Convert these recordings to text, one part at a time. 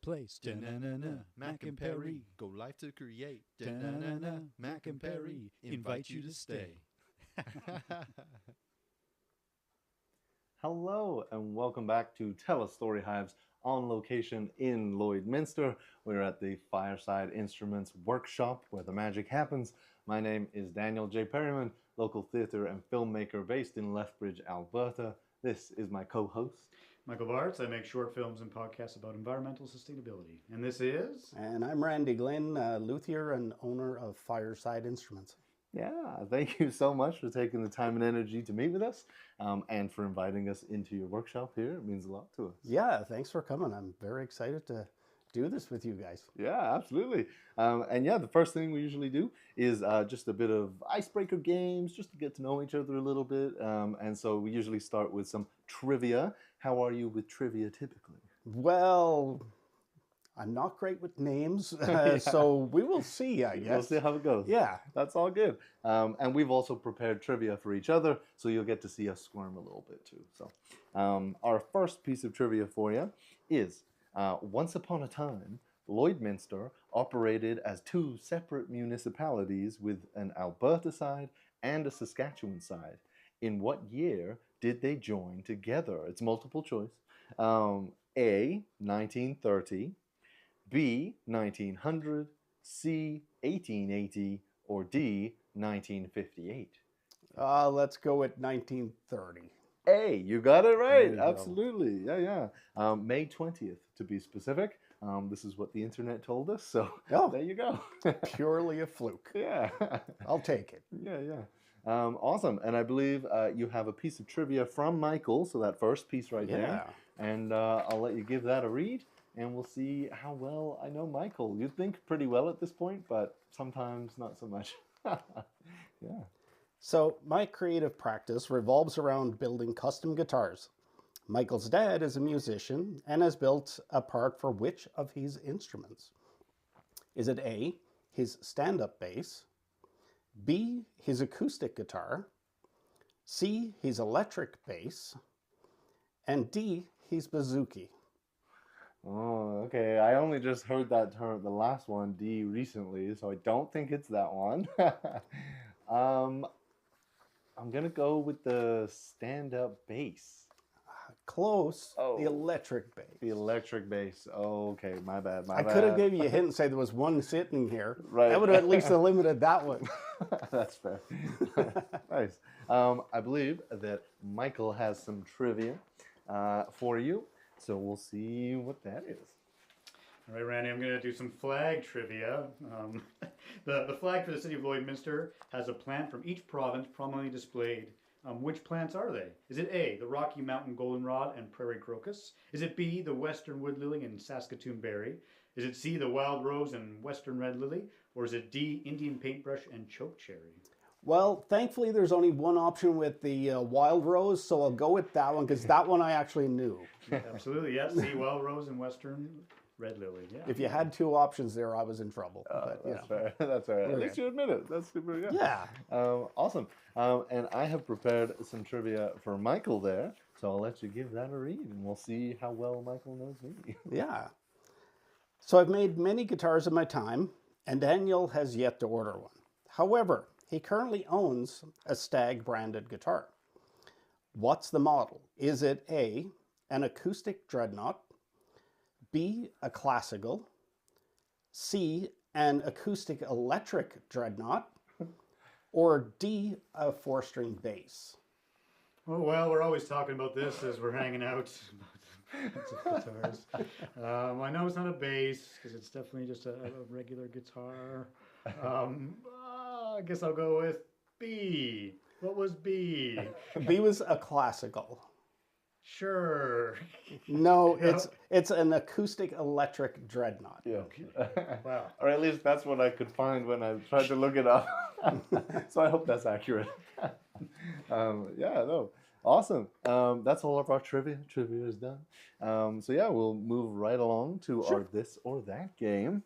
place. Da-na-na-na, Mac and Perry. Go live to create. Da-na-na-na, Mac and Perry. Invite you to stay. Hello and welcome back to Tell Us Story Hives on location in Lloydminster. We're at the Fireside Instruments workshop where the magic happens. My name is Daniel J. Perryman, local theatre and filmmaker based in Lethbridge, Alberta. This is my co-host, Michael Bartz. I make short films and podcasts about environmental sustainability. And this is... And I'm Randy Glynn, luthier and owner of Fireside Instruments. Yeah, thank you so much for taking the time and energy to meet with us and for inviting us into your workshop here. It means a lot to us. Yeah, thanks for coming. I'm very excited to do this with you guys. Yeah, absolutely. And yeah, the first thing we usually do is just a bit of icebreaker games, just to get to know each other a little bit. And so we usually start with some trivia. How are you with trivia typically? Well, I'm not great with names, so we will see, I guess. We'll see how it goes. Yeah. That's all good. And we've also prepared trivia for each other, so you'll get to see us squirm a little bit too. So our first piece of trivia for you is, once upon a time, Lloydminster operated as two separate municipalities with an Alberta side and a Saskatchewan side. In what year did they join together? It's multiple choice. A, 1930. B, 1900, C, 1880, or D, 1958? Let's go with 1930. A, you got it right. You Absolutely. Go. Yeah. May 20th, to be specific. This is what the internet told us, so there you go. Purely a fluke. Yeah. I'll take it. Yeah. Awesome. And I believe you have a piece of trivia from Michael, so that first piece right there. And I'll let you give that a read. And we'll see how well I know Michael. You'd think pretty well at this point, but sometimes not so much. Yeah. So my creative practice revolves around building custom guitars. Michael's dad is a musician and has built a part for which of his instruments? Is it A, his stand-up bass, B, his acoustic guitar, C, his electric bass, and D, his bouzouki? Oh, okay. I only just heard that term, the last one, D, recently, so I don't think it's that one. I'm going to go with the stand-up bass. Close. Oh, the electric bass. The electric bass. Oh, okay. My bad. I could have given you a hint and say there was one sitting here. Right. That would have at least limited that one. That's fair. Nice. I believe that Michael has some trivia for you. So we'll see what that is. All right, Randy, I'm going to do some flag trivia. The flag for the city of Lloydminster has a plant from each province prominently displayed. Which plants are they? Is it A, the Rocky Mountain goldenrod and prairie crocus? Is it B, the western wood lily and Saskatoon berry? Is it C, the wild rose and western red lily? Or is it D, Indian paintbrush and chokecherry? Well, thankfully there's only one option with the wild rose, so I'll go with that one because that one I actually knew. Absolutely, yes. C, wild rose and western red lily. Yeah. If you had two options there, I was in trouble. But, that's fair. That's fair. At least you admit it. That's super good. Yeah. Awesome. And I have prepared some trivia for Michael there, so I'll let you give that a read, and we'll see how well Michael knows me. Yeah. So I've made many guitars in my time, and Daniel has yet to order one. However, he currently owns a Stag branded guitar. What's the model? Is it A, an acoustic dreadnought, B, a classical, C, an acoustic electric dreadnought, or D, a 4-string bass? Oh, well, we're always talking about this as we're hanging out. Guitars. I know it's not a bass because it's definitely just a regular guitar. I guess I'll go with B. What was B? B was a classical. Sure. No, it's an acoustic electric dreadnought. Yeah. Wow. Or at least that's what I could find when I tried to look it up. So I hope that's accurate. Yeah, no. Awesome. That's all of our trivia. Trivia is done. So yeah, we'll move right along to our this or that game.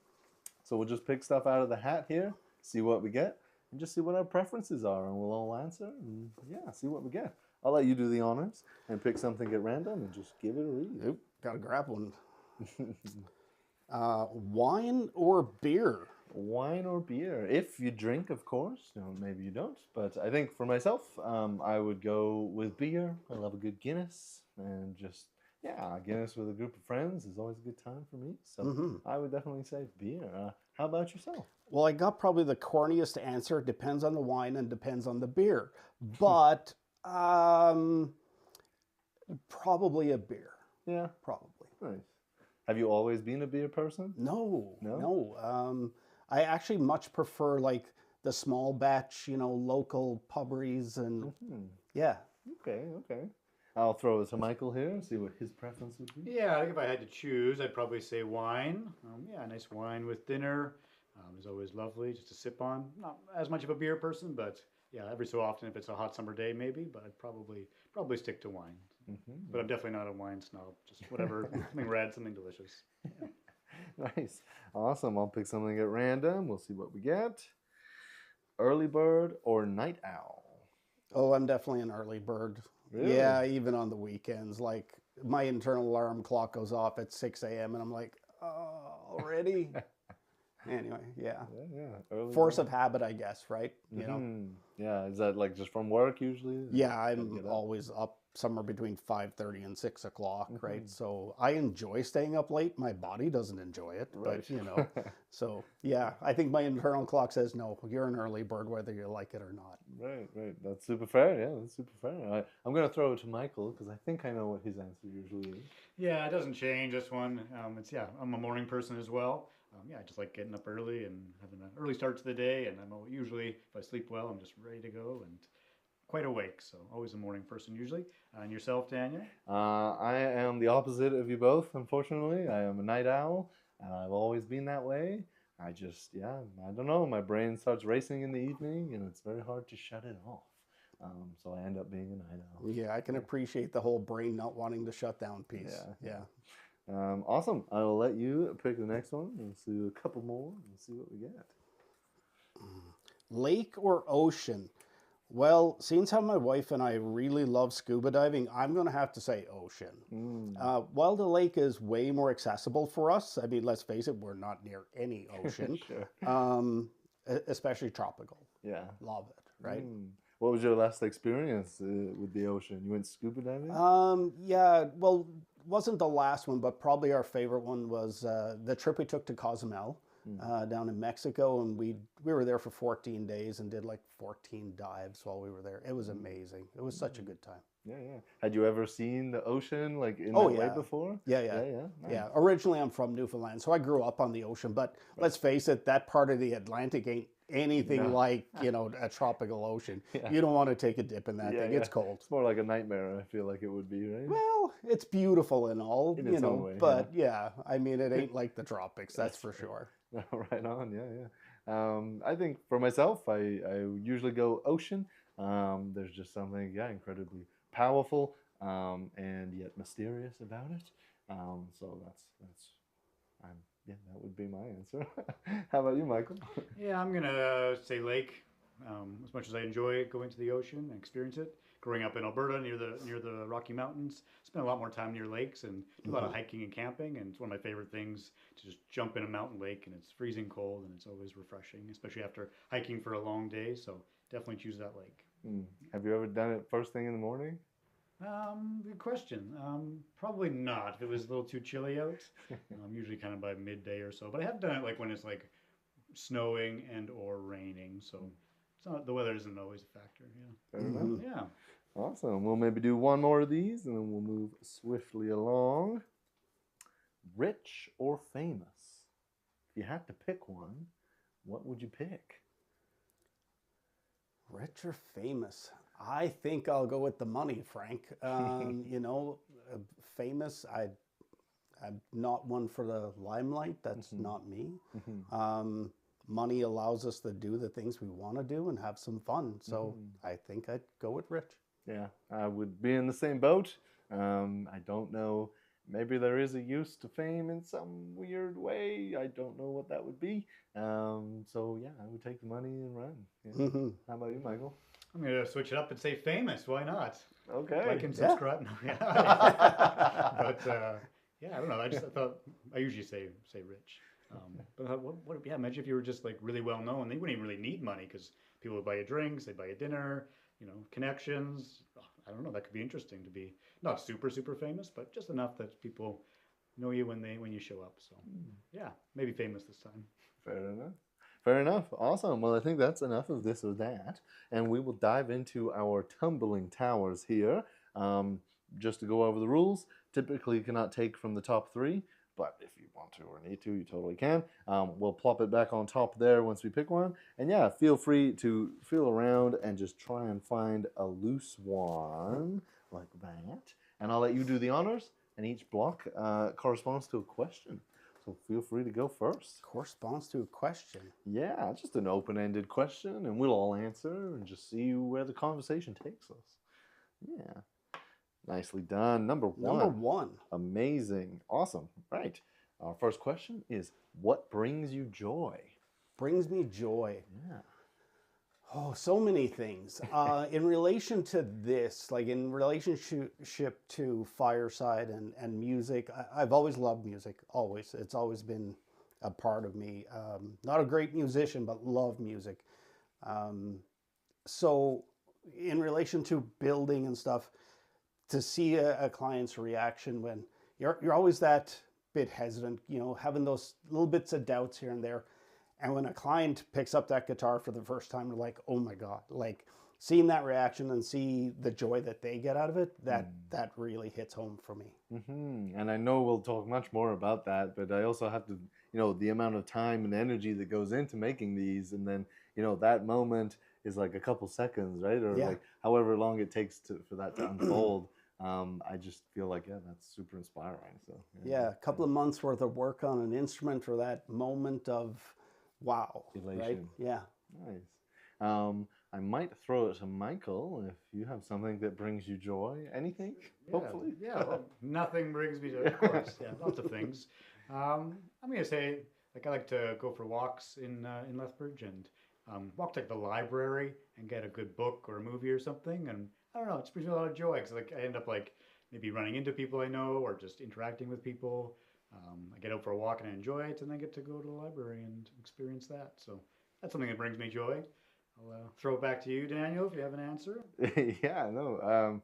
So we'll just pick stuff out of the hat here, see what we get, and just see what our preferences are, and we'll all answer, and yeah, see what we get. I'll let you do the honors and pick something at random and just give it a read. Oop, gotta grab one. Wine or beer? Wine or beer? If you drink, of course. Maybe you don't. But I think for myself, I would go with beer. I love a good Guinness. And just, yeah, Guinness with a group of friends is always a good time for me. So I would definitely say beer. How about yourself? Well, I got probably the corniest answer. It depends on the wine and depends on the beer. But probably a beer. Yeah. Probably. Nice. Have you always been a beer person? No. I actually much prefer like the small batch, local pubberies and yeah. Okay. I'll throw it to Michael here and see what his preference would be. Yeah, I think if I had to choose, I'd probably say wine. Yeah, nice wine with dinner is always lovely just to sip on. Not as much of a beer person, but yeah, every so often if it's a hot summer day maybe, but I'd probably stick to wine. But I'm definitely not a wine snob. Just whatever, something red, something delicious. Yeah. Nice. Awesome. I'll pick something at random. We'll see what we get. Early bird or night owl? Oh, I'm definitely an early bird. Really? Yeah, even on the weekends. Like my internal alarm clock goes off at 6 a.m. and I'm like, oh, already? Anyway, yeah. Early Force bird. of habit, I guess, right? Yeah, is that like just from work usually? Yeah, I'm always up somewhere between 5:30 and 6 o'clock, right? So I enjoy staying up late. My body doesn't enjoy it, Right. but so yeah, I think my internal clock says no, you're an early bird whether you like it or not. Right. That's super fair. Yeah, that's super fair. I'm going to throw it to Michael because I think I know what his answer usually is. Yeah, it doesn't change this one. I'm a morning person as well. I just like getting up early and having an early start to the day. And I'm usually, if I sleep well, I'm just ready to go and quite awake. So always a morning person usually. And yourself, Daniel? I am the opposite of you both, unfortunately. I am a night owl, and I've always been that way. I don't know. My brain starts racing in the evening, and it's very hard to shut it off. So I end up being a night owl. Yeah, I can appreciate the whole brain not wanting to shut down piece. Yeah. Awesome. I will let you pick the next one. Let's do a couple more and see what we get. Lake or ocean? Well, since how my wife and I really love scuba diving, I'm going to have to say ocean. While the lake is way more accessible for us, I mean, let's face it, we're not near any ocean, Sure. especially tropical. Yeah. Love it, right? What was your last experience with the ocean? You went scuba diving? Yeah, well, wasn't the last one, but probably our favorite one was the trip we took to Cozumel. Down in Mexico, and we were there for 14 days and did like 14 dives while we were there. It was amazing. It was such a good time. Yeah. Had you ever seen the ocean like in that way before? Yeah. Nice. Yeah. Originally, I'm from Newfoundland, so I grew up on the ocean. But let's face it, that part of the Atlantic ain't anything like a tropical ocean. Yeah. You don't want to take a dip in that thing. It's cold. It's more like a nightmare. I feel like it would be, right? Well, it's beautiful and all, in its own way, but I mean, it ain't like the tropics. That's for sure. Right on, yeah. I think for myself, I usually go ocean. There's just something, incredibly powerful and yet mysterious about it. So that would be my answer. How about you, Michael? Yeah, I'm gonna say lake. As much as I enjoy going to the ocean and experience it, growing up in Alberta near the Rocky Mountains, spent a lot more time near lakes and do a lot of hiking and camping. And it's one of my favorite things to just jump in a mountain lake, and it's freezing cold and it's always refreshing, especially after hiking for a long day. So definitely choose that lake. Have you ever done it first thing in the morning? Good question. Probably not. If it was a little too chilly out, usually kind of by midday or so. But I have done it like when it's like snowing and or raining. So it's not, the weather isn't always a factor. Yeah. Fair enough. Yeah. Awesome. We'll maybe do one more of these, and then we'll move swiftly along. Rich or famous? If you had to pick one, what would you pick? Rich or famous? I think I'll go with the money, Frank. Famous, I'm not one for the limelight. That's not me. Money allows us to do the things we want to do and have some fun. So I think I'd go with rich. Yeah, I would be in the same boat. I don't know. Maybe there is a use to fame in some weird way. I don't know what that would be. So yeah, I would take the money and run. Yeah. How about you, Michael? I'm going to switch it up and say famous. Why not? Okay. Like and subscribe. No, yeah. But Yeah, I don't know. I thought I usually say rich. But yeah, imagine if you were just like really well known. They wouldn't even really need money because people would buy you drinks, they'd buy you dinner, connections. I don't know. That could be interesting to be not super famous, but just enough that people know you when you show up. So yeah, maybe famous this time. Fair enough. Fair enough. Awesome. Well, I think that's enough of this or that, and we will dive into our tumbling towers here. Just to go over the rules, typically you cannot take from the top 3, but if you want to or need to, you totally can. We'll plop it back on top there once we pick one, and yeah, feel free to feel around and just try and find a loose one like that, and I'll let you do the honors, and each block corresponds to a question. So feel free to go first. Corresponds to a question. Yeah, just an open-ended question, and we'll all answer and just see where the conversation takes us. Yeah. Nicely done. Number 1. Number 1. Amazing. Awesome. Right. Our first question is, what brings you joy? Brings me joy. Yeah. Oh, so many things. In relation to this, like in relationship to Fireside and music, I've always loved music, always. It's always been a part of me. Not a great musician, but love music. So in relation to building and stuff, to see a client's reaction when you're always that bit hesitant, having those little bits of doubts here and there. And when a client picks up that guitar for the first time, they're like, oh my God, like seeing that reaction and see the joy that they get out of it, that really hits home for me. Mm-hmm. And I know we'll talk much more about that, but I also have to, the amount of time and energy that goes into making these. And then, that moment is like a couple seconds, right? Or like however long it takes for that to unfold. I just feel like, that's super inspiring. So yeah, a couple of months worth of work on an instrument for that moment of wow, elation. Right? Yeah. Nice. I might throw it to Michael if you have something that brings you joy. Anything? Yeah, Hopefully. Yeah, well, nothing brings me joy, of course. Yeah, lots of things. I'm gonna say, like, I like to go for walks in Lethbridge and walk to like, the library and get a good book or a movie or something. And I don't know, it brings me a lot of joy because like I end up like maybe running into people I know or just interacting with people. I get out for a walk and I enjoy it, and I get to go to the library and experience that. So that's something that brings me joy. I'll throw it back to you, Daniel, if you have an answer. Yeah, no.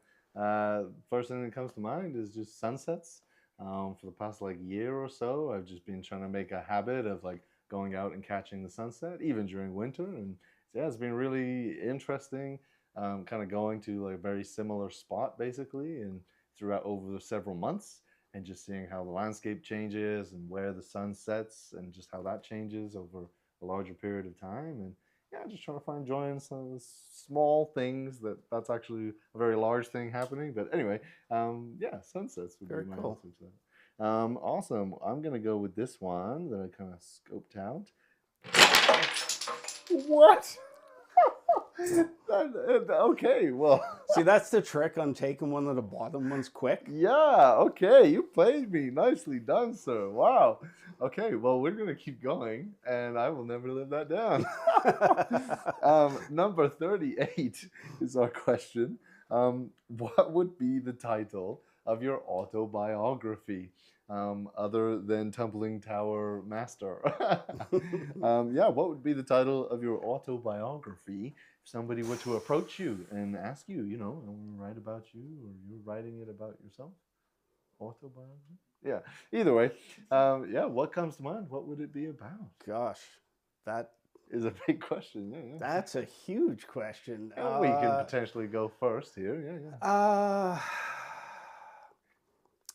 First thing that comes to mind is just sunsets. For the past like year or so, I've just been trying to make a habit of like going out and catching the sunset, even during winter. And yeah, it's been really interesting. Kind of going to like a very similar spot basically, and throughout over several months. And just seeing how the landscape changes and where the sun sets and just how that changes over a larger period of time. And yeah, just trying to find joy in some small things that's actually a very large thing happening. But anyway, yeah, sunsets would Very be my cool. answer to that. Awesome. I'm going to go with this one that I kind of scoped out. What? Okay, well. See, that's the trick on taking one of the bottom ones quick. Yeah, okay, you played me. Nicely done, sir. Wow. Okay, well, we're going to keep going, and I will never live that down. Number 38 is our question. What would be the title of your autobiography, other than Tumbling Tower Master? Yeah, what would be the title of your autobiography? Somebody were to approach you and ask you, I want to write about you, or you're writing it about yourself? Autobiography? Yeah. Either way, yeah, what comes to mind? What would it be about? Gosh, that is a big question. Yeah. That's a huge question. We can potentially go first here. Yeah.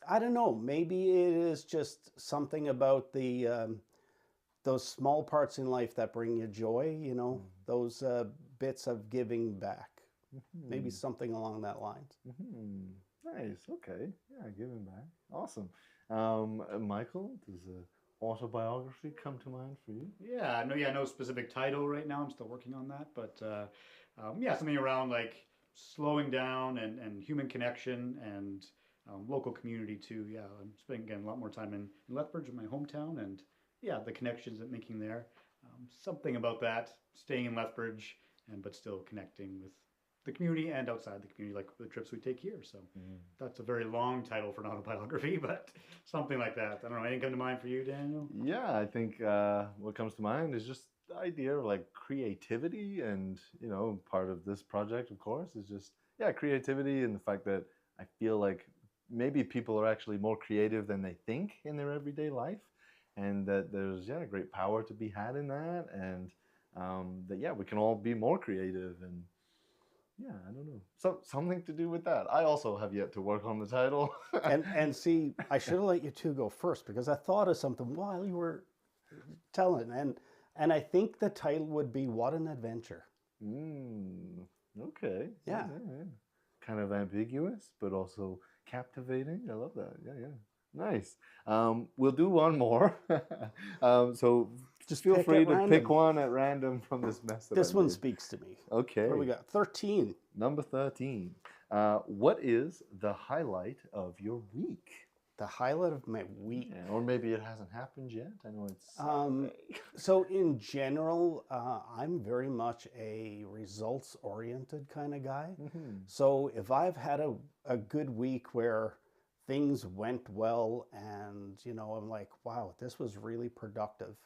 I don't know. Maybe it is just something about the those small parts in life that bring you joy. Those bits of giving back. Mm-hmm. Maybe something along that lines. Mm-hmm. Nice. Okay. Yeah, giving back. Awesome. Michael, does an autobiography come to mind for you? Yeah, no specific title right now. I'm still working on that, but yeah, something around like slowing down and human connection and local community too. Yeah, I'm spending again a lot more time in Lethbridge, my hometown, and yeah, the connections that making there. Something about that, staying in Lethbridge, but still connecting with the community and outside the community, like the trips we take here. So that's a very long title for an autobiography, but something like that. I don't know. Anything come to mind for you, Daniel? Yeah, I think what comes to mind is just the idea of like creativity, and part of this project, of course, is just creativity, and the fact that I feel like maybe people are actually more creative than they think in their everyday life, and that there's great power to be had in that, and that we can all be more creative, and I don't know, something to do with that. I also have yet to work on the title. and see, I should have let you two go first because I thought of something while you were telling, and I think the title would be "What an Adventure." Okay. Yeah. Kind of ambiguous, but also captivating. I love that. Yeah. Nice. We'll do one more. So just feel free to pick one at random from this mess. This one speaks to me. Okay. What do we got? 13. Number 13. What is the highlight of your week? The highlight of my week. Yeah, or maybe it hasn't happened yet. I know it's so in general, I'm very much a results-oriented kind of guy. So if I've had a good week where things went well and, I'm like, wow, this was really productive.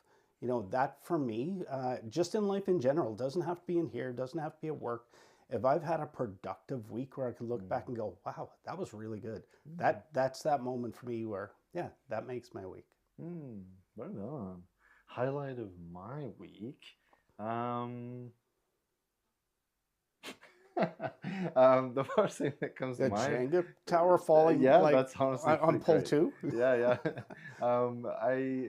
That for me, just in life in general, doesn't have to be in here, doesn't have to be at work. If I've had a productive week where I can look back and go, wow, that was really good. That's that moment for me where, that makes my week. Right on. Highlight of my week. The first thing that comes to mind. Jenga tower falling. That's honestly on pole 2. Yeah. I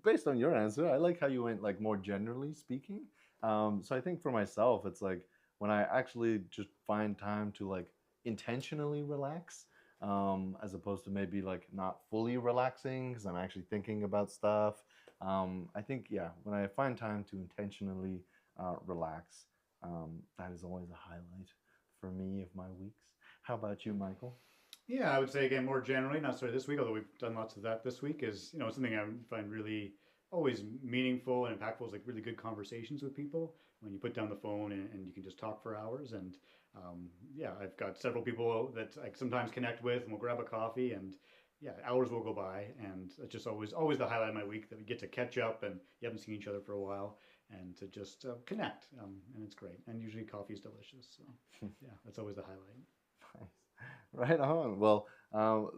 based on your answer, I like how you went like more generally speaking. So I think for myself, it's like when I actually just find time to like intentionally relax, as opposed to maybe like not fully relaxing because I'm actually thinking about stuff. I think when I find time to intentionally relax, that is always a highlight for me of my weeks. How about you, Michael? Yeah, I would say again, more generally, not sorry this week, although we've done lots of that this week, is something I find really always meaningful and impactful is like really good conversations with people when you put down the phone and you can just talk for hours. And I've got several people that I sometimes connect with, and we'll grab a coffee, and hours will go by, and it's just always the highlight of my week that we get to catch up and you haven't seen each other for a while, and to just connect, and it's great. And usually coffee is delicious, so that's always the highlight. Nice. Right on. Well,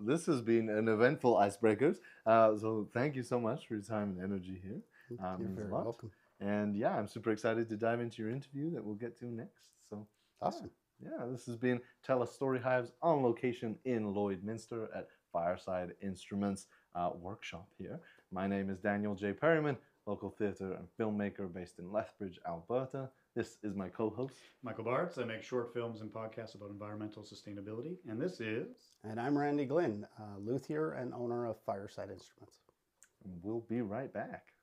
this has been an eventful Icebreakers. So thank you so much for your time and energy here. You're very welcome. And I'm super excited to dive into your interview that we'll get to next. So awesome. This has been Tell Us Story Hives on location in Lloydminster at Fireside Instruments workshop here. My name is Daniel J. Perryman, local theatre and filmmaker based in Lethbridge, Alberta. This is my co-host, Michael Bartz. I make short films and podcasts about environmental sustainability. And this is... And I'm Randy Glynn, luthier and owner of Fireside Instruments. We'll be right back.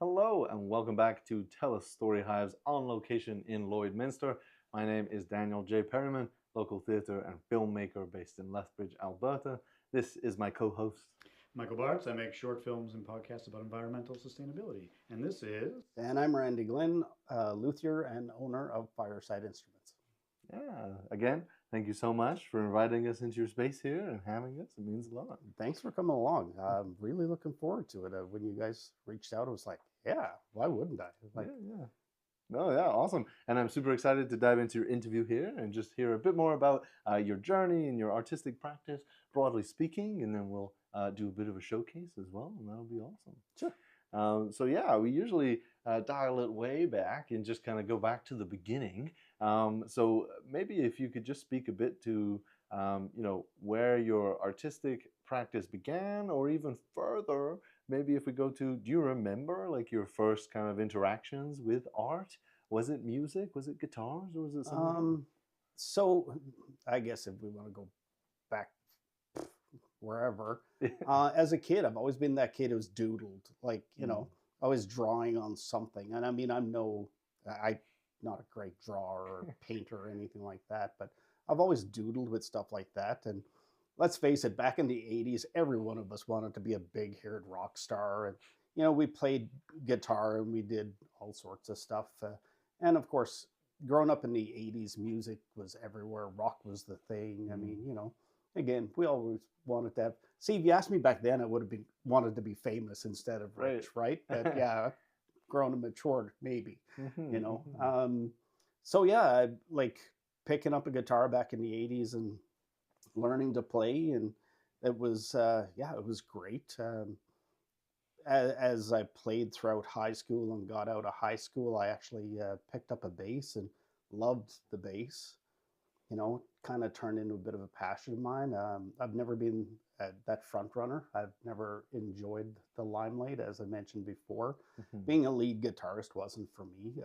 Hello and welcome back to Tell Us Story Hives on location in Lloydminster. My name is Daniel J. Perryman, local theatre and filmmaker based in Lethbridge, Alberta. This is my co-host, Michael Bartz. I make short films and podcasts about environmental sustainability. And this is... And I'm Randy Glynn, luthier and owner of Fireside Instruments. Yeah, again, thank you so much for inviting us into your space here and having us. It means a lot. Thanks for coming along. I'm really looking forward to it. When you guys reached out, I was like, yeah, why wouldn't I? Like, yeah. No, yeah, awesome. And I'm super excited to dive into your interview here and just hear a bit more about your journey and your artistic practice, broadly speaking, and then we'll do a bit of a showcase as well, and that'll be awesome. Sure. So yeah, we usually dial it way back and just kind of go back to the beginning. So maybe if you could just speak a bit to, where your artistic practice began, or even further, maybe if we go to, do you remember like your first kind of interactions with art? Was it music? Was it guitars? Or was it something? So I guess if we want to go back wherever, as a kid, I've always been that kid who's doodled, like, always drawing on something. And I mean, I'm not a great drawer or painter or anything like that, but I've always doodled with stuff like that. And let's face it, back in the 80s, every one of us wanted to be a big-haired rock star. And, we played guitar and we did all sorts of stuff. And of course, growing up in the 80s, music was everywhere. Rock was the thing. I mean, again, we always wanted to have... See, if you asked me back then, I would have wanted to be famous instead of rich, right? But yeah, grown and matured, maybe, So yeah, I like picking up a guitar back in the 80s and learning to play, and it was it was great. As I played throughout high school and got out of high school, I actually picked up a bass and loved the bass. Kind of turned into a bit of a passion of mine. I've never been that front runner. I've never enjoyed the limelight, as I mentioned before. Being a lead guitarist wasn't for me.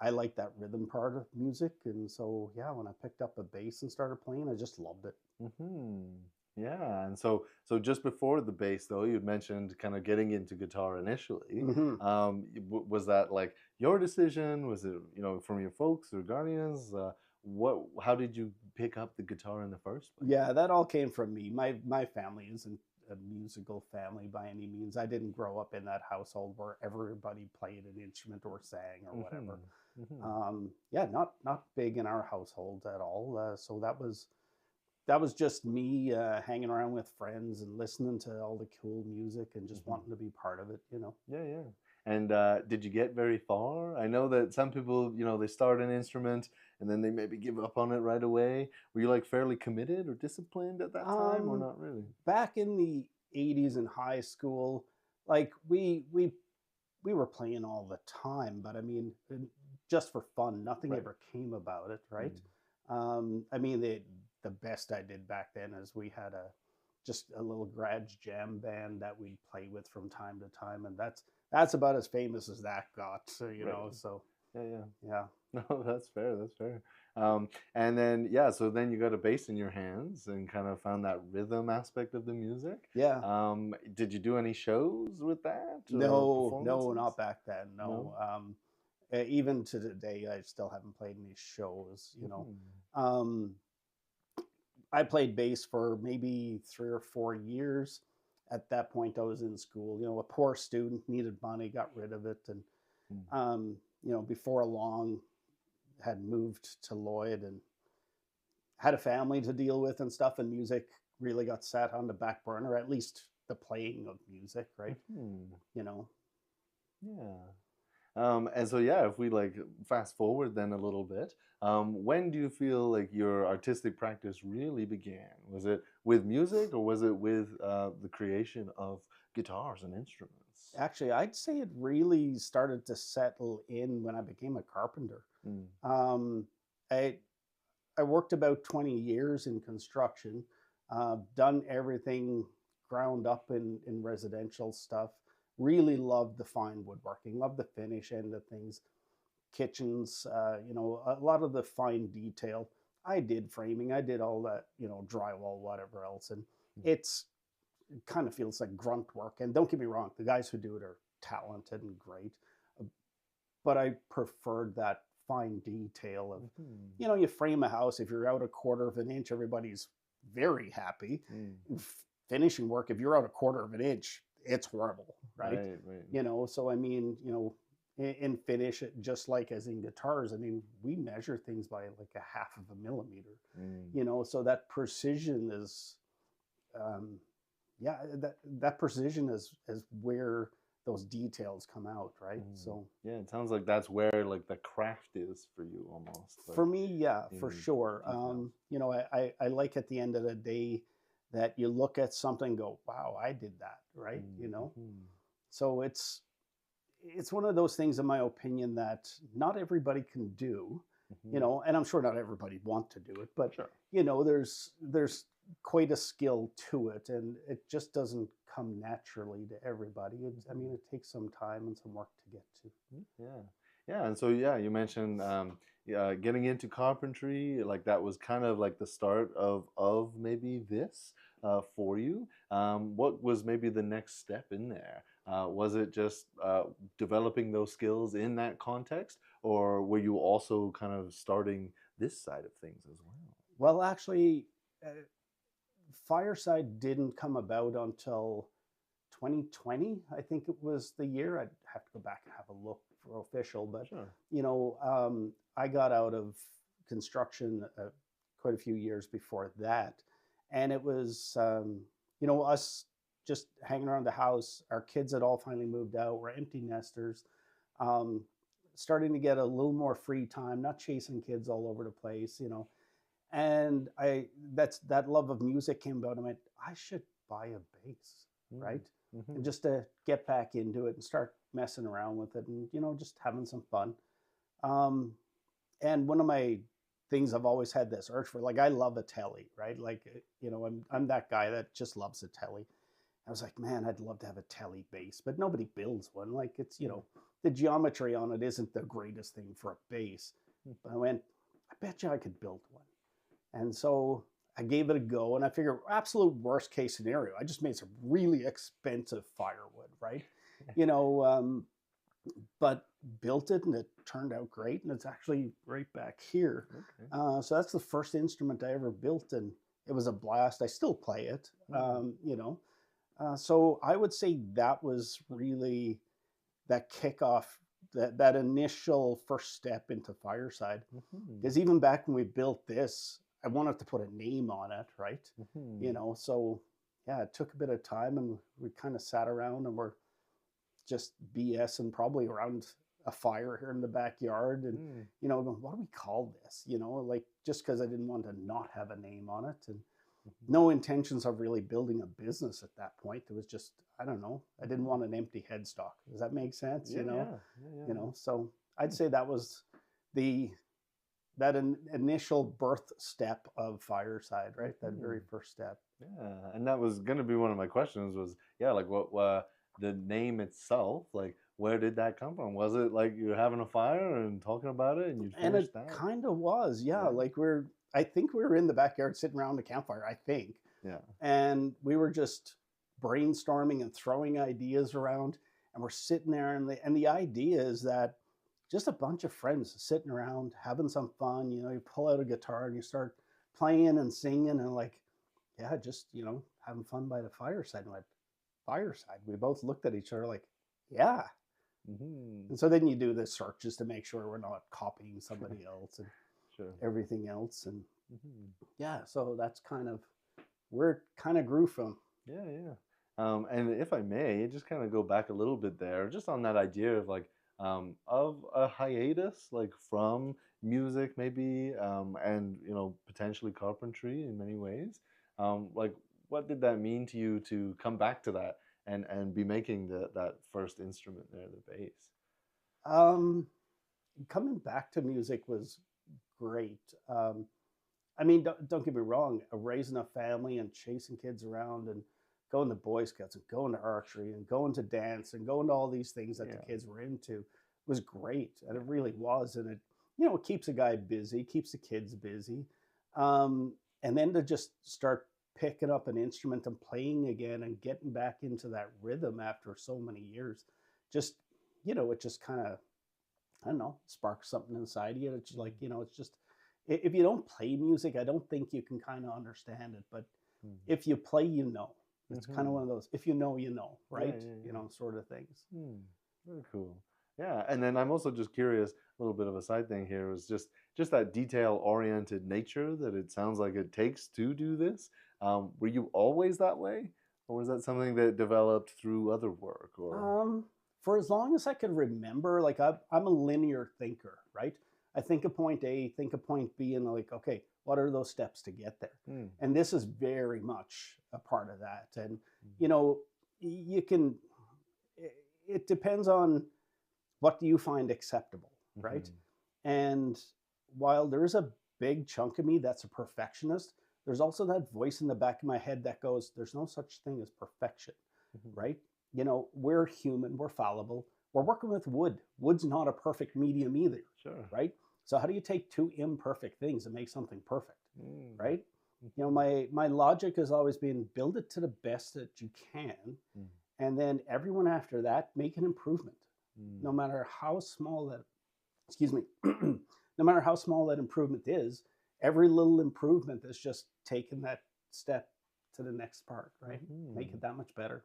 I like that rhythm part of music, and so yeah, when I picked up a bass and started playing, I just loved it. Yeah, and so just before the bass, though, you'd mentioned kind of getting into guitar initially. Was that like your decision? Was it from your folks or guardians? How did you pick up the guitar in the first place? Yeah, that all came from me. My family isn't a musical family by any means. I didn't grow up in that household where everybody played an instrument or sang or whatever. Not big in our household at all. So that was just me hanging around with friends and listening to all the cool music and just wanting to be part of it. Yeah. And did you get very far? I know that some people, they start an instrument and then they maybe give up on it right away. Were you like fairly committed or disciplined at that time, or not really? Back in the 80s in high school, like we were playing all the time, but I mean, just for fun, nothing ever came about it, right? I mean, the best I did back then is we had just a little garage jam band that we'd play with from time to time, and that's about as famous as that got. So so yeah. No, that's fair. And then so then you got a bass in your hands and kind of found that rhythm aspect of the music. Yeah. Did you do any shows with that? No, not back then. No. Even to today, I still haven't played any shows. I played bass for maybe 3 or 4 years. At that point, I was in school. A poor student, needed money, got rid of it, and before long, had moved to Lloyd and had a family to deal with and stuff. And music really got set on the back burner, at least the playing of music, right? Yeah. And so if we like fast forward then a little bit, when do you feel like your artistic practice really began? Was it with music, or was it with the creation of guitars and instruments? Actually, I'd say it really started to settle in when I became a carpenter. I worked about 20 years in construction, done everything ground up in residential stuff. Really loved the fine woodworking, loved the finish end of things, kitchens, a lot of the fine detail. I did framing, I did all that, drywall, whatever else. And it kind of feels like grunt work. And don't get me wrong, the guys who do it are talented and great, but I preferred that fine detail of, you know, you frame a house, if you're out a quarter of an inch, everybody's very happy. Finishing work, if you're out a quarter of an inch, it's horrible, right? Right. You know, so I mean, you know, in finish, just like as in guitars, I mean, we measure things by like a half of a millimeter, you know, so that precision is, that precision is where those details come out, right? So yeah, it sounds like that's where like the craft is for you almost. Like, for me, yeah, for sure. You know, I like at the end of the day that you look at something and go, wow, I did that, right? You know, so it's one of those things, in my opinion, that not everybody can do, you know, and I'm sure not everybody want to do it, but you know, there's quite a skill to it, and it just doesn't come naturally to everybody. I mean, it takes some time and some work to get to. Yeah, and so you mentioned getting into carpentry, like that was kind of like the start of maybe this for you. What was maybe the next step in there? Was it just developing those skills in that context, or were you also kind of starting this side of things as well? Well, actually, Fireside didn't come about until 2020. I think it was the year. I'd have to go back and have a look for official, but you know, I got out of construction quite a few years before that, and it was you know, us just hanging around the house. Our kids had all finally moved out. We're empty nesters, starting to get a little more free time, not chasing kids all over the place, you know. And that love of music came about. I went, I should buy a bass, right? And just to get back into it and start messing around with it, and you know, just having some fun. And one of my things I've always had this urge for, like, I love a telly, right? Like, you know, I'm that guy that just loves a telly. I was like, man, I'd love to have a telly bass, but nobody builds one. Like, it's, you know, the geometry on it isn't the greatest thing for a bass. But I went, I bet you I could build one. And so I gave it a go, and I figured, absolute worst case scenario, I just made some really expensive firewood, right? You know, but built it, and it turned out great, and it's actually right back here. So that's the first instrument I ever built, and it was a blast. I still play it, you know. So I would say that was really that kickoff, that initial first step into Fireside. Because even back when we built this, I wanted to put a name on it, right? You know, so yeah, it took a bit of time, and we kind of sat around and we're just BSing probably around a fire here in the backyard, and you know, going, what do we call this? You know, like, just because I didn't want to not have a name on it, and no intentions of really building a business at that point. It was just, I don't know, I didn't want an empty headstock. Does that make sense? You know, you know, so I'd say that was that initial birth step of Fireside, right? That very first step. Yeah, and that was going to be one of my questions was, like, what the name itself, like, where did that come from? Was it like you're having a fire and talking about it and you finished that? And it kind of was, like I think we were in the backyard sitting around the campfire, I think. And we were just brainstorming and throwing ideas around, and we're sitting there, and the idea is that just a bunch of friends sitting around having some fun. You know, you pull out a guitar and you start playing and singing, and like, just, you know, having fun by the fireside. And like, Fireside, we both looked at each other like, And so then you do the searches to make sure we're not copying somebody else and everything else. And so that's kind of where it kind of grew from. And if I may, just kind of go back a little bit there, just on that idea of like, of a hiatus, like from music maybe, and, you know, potentially carpentry in many ways. Like, what did that mean to you to come back to that and be making that first instrument there, the bass? Coming back to music was great. I mean, don't get me wrong, raising a family and chasing kids around and going to Boy Scouts and going to archery and going to dance and going to all these things that the kids were into was great. And it really was. And it, you know, it keeps a guy busy, keeps the kids busy. And then to just start picking up an instrument and playing again and getting back into that rhythm after so many years just, it just kind of, I don't know, sparks something inside you. It's like, it's just, if you don't play music, I don't think you can kind of understand it. But if you play, it's kind of one of those, if you know, right? Sort of things. Very cool. Yeah, and then I'm also just curious, a little bit of a side thing here was just that detail-oriented nature that it sounds like it takes to do this. Were you always that way? Or was that something that developed through other work? Or for as long as I can remember, like I'm a linear thinker, right? I think of point A, think of point B, and like, okay, what are those steps to get there? And this is very much a part of that. And, you can, it depends on what do you find acceptable, right? And while there's a big chunk of me that's a perfectionist, there's also that voice in the back of my head that goes, there's no such thing as perfection, right? We're human, we're fallible. We're working with wood. Wood's not a perfect medium either, right? So how do you take two imperfect things and make something perfect, right? My logic has always been build it to the best that you can, and then everyone after that make an improvement, no matter how small that, no matter how small that improvement is. Every little improvement is just taking that step to the next part, right? Make it that much better.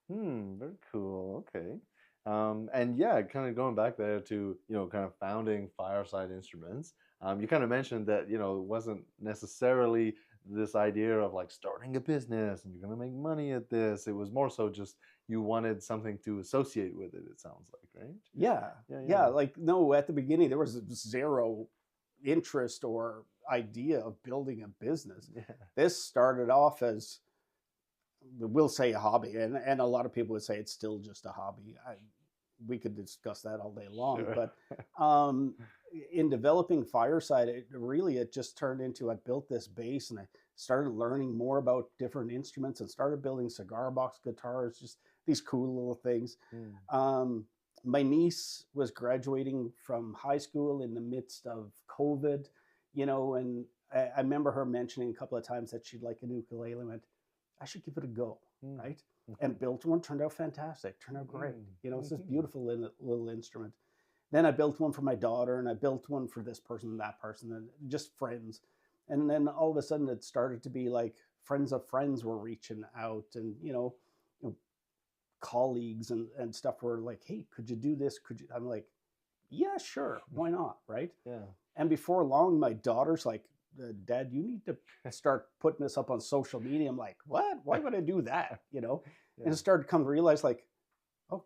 Very cool. Okay. And yeah, kind of going back there to, kind of founding Fireside Instruments, you kind of mentioned that, it wasn't necessarily this idea of like starting a business and you're going to make money at this. It was more so just you wanted something to associate with it, it sounds like, right? Yeah. Like, no, at the beginning, there was zero interest or idea of building a business. This started off as, we'll say, a hobby, and a lot of people would say it's still just a hobby. We could discuss that all day long, but in developing Fireside, it just turned into, I built this base and I started learning more about different instruments and started building cigar box guitars, just these cool little things. My niece was graduating from high school in the midst of COVID, and I remember her mentioning a couple of times that she'd like an ukulele. I went, I should give it a go, right? And built one, turned out fantastic, turned out great. It's this beautiful little instrument. Then I built one for my daughter, and I built one for this person and that person, and just friends. And then all of a sudden it started to be like friends of friends were reaching out, and, colleagues and stuff were like, hey, could you do this? I'm like, yeah, sure. Why not? Right. Yeah. And before long, my daughter's like, Dad, you need to start putting this up on social media. I'm like, what? Why would I do that? And it started to come to realize like, oh,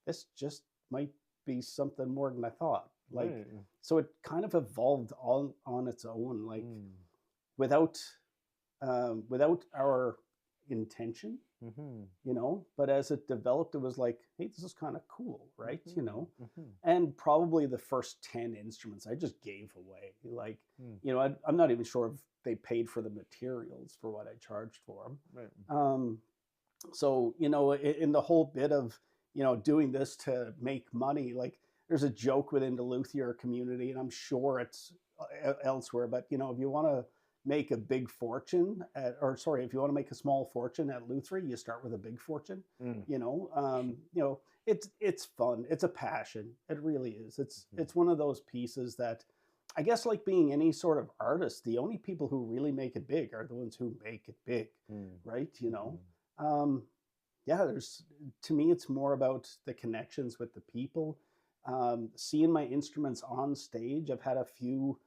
this just might be something more than I thought. Like, so it kind of evolved on its own, like without our intention, but as it developed, it was like, hey, this is kind of cool, right? And probably the first 10 instruments I just gave away. Like, I'm not even sure if they paid for the materials for what I charged for them. Right. So, in the whole bit of, doing this to make money, like there's a joke within the luthier community, and I'm sure it's elsewhere, but, if you want to make a big fortune if you want to make a small fortune at Luthery, you start with a big fortune. It's fun. It's a passion. It really is. It's one of those pieces that, I guess, like being any sort of artist, the only people who really make it big are the ones who make it big, right? To me, it's more about the connections with the people, seeing my instruments on stage. I've had a few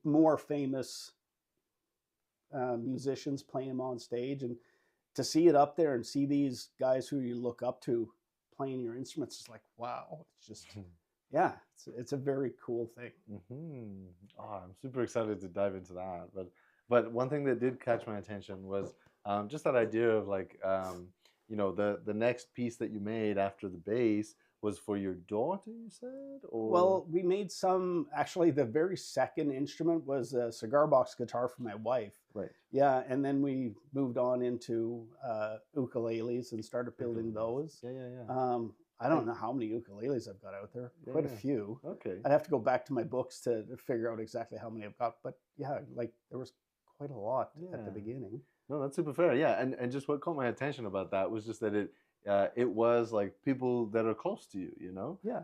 more famous musicians playing them on stage, and to see it up there and see these guys who you look up to playing your instruments is like, wow, it's just it's a very cool thing. Oh, I'm super excited to dive into that, but one thing that did catch my attention was just that idea of like the next piece that you made after the bass was for your daughter, you said? Or? Well, we made some, actually the very second instrument was a cigar box guitar for my wife. Right. Yeah, and then we moved on into ukuleles and started building those. Yeah. I don't know how many ukuleles I've got out there. Quite a few. Okay. I'd have to go back to my books to figure out exactly how many I've got. But yeah, like there was quite a lot at the beginning. No, that's super fair. Yeah, and just what caught my attention about that was just that it was like people that are close to you, you know. Yeah.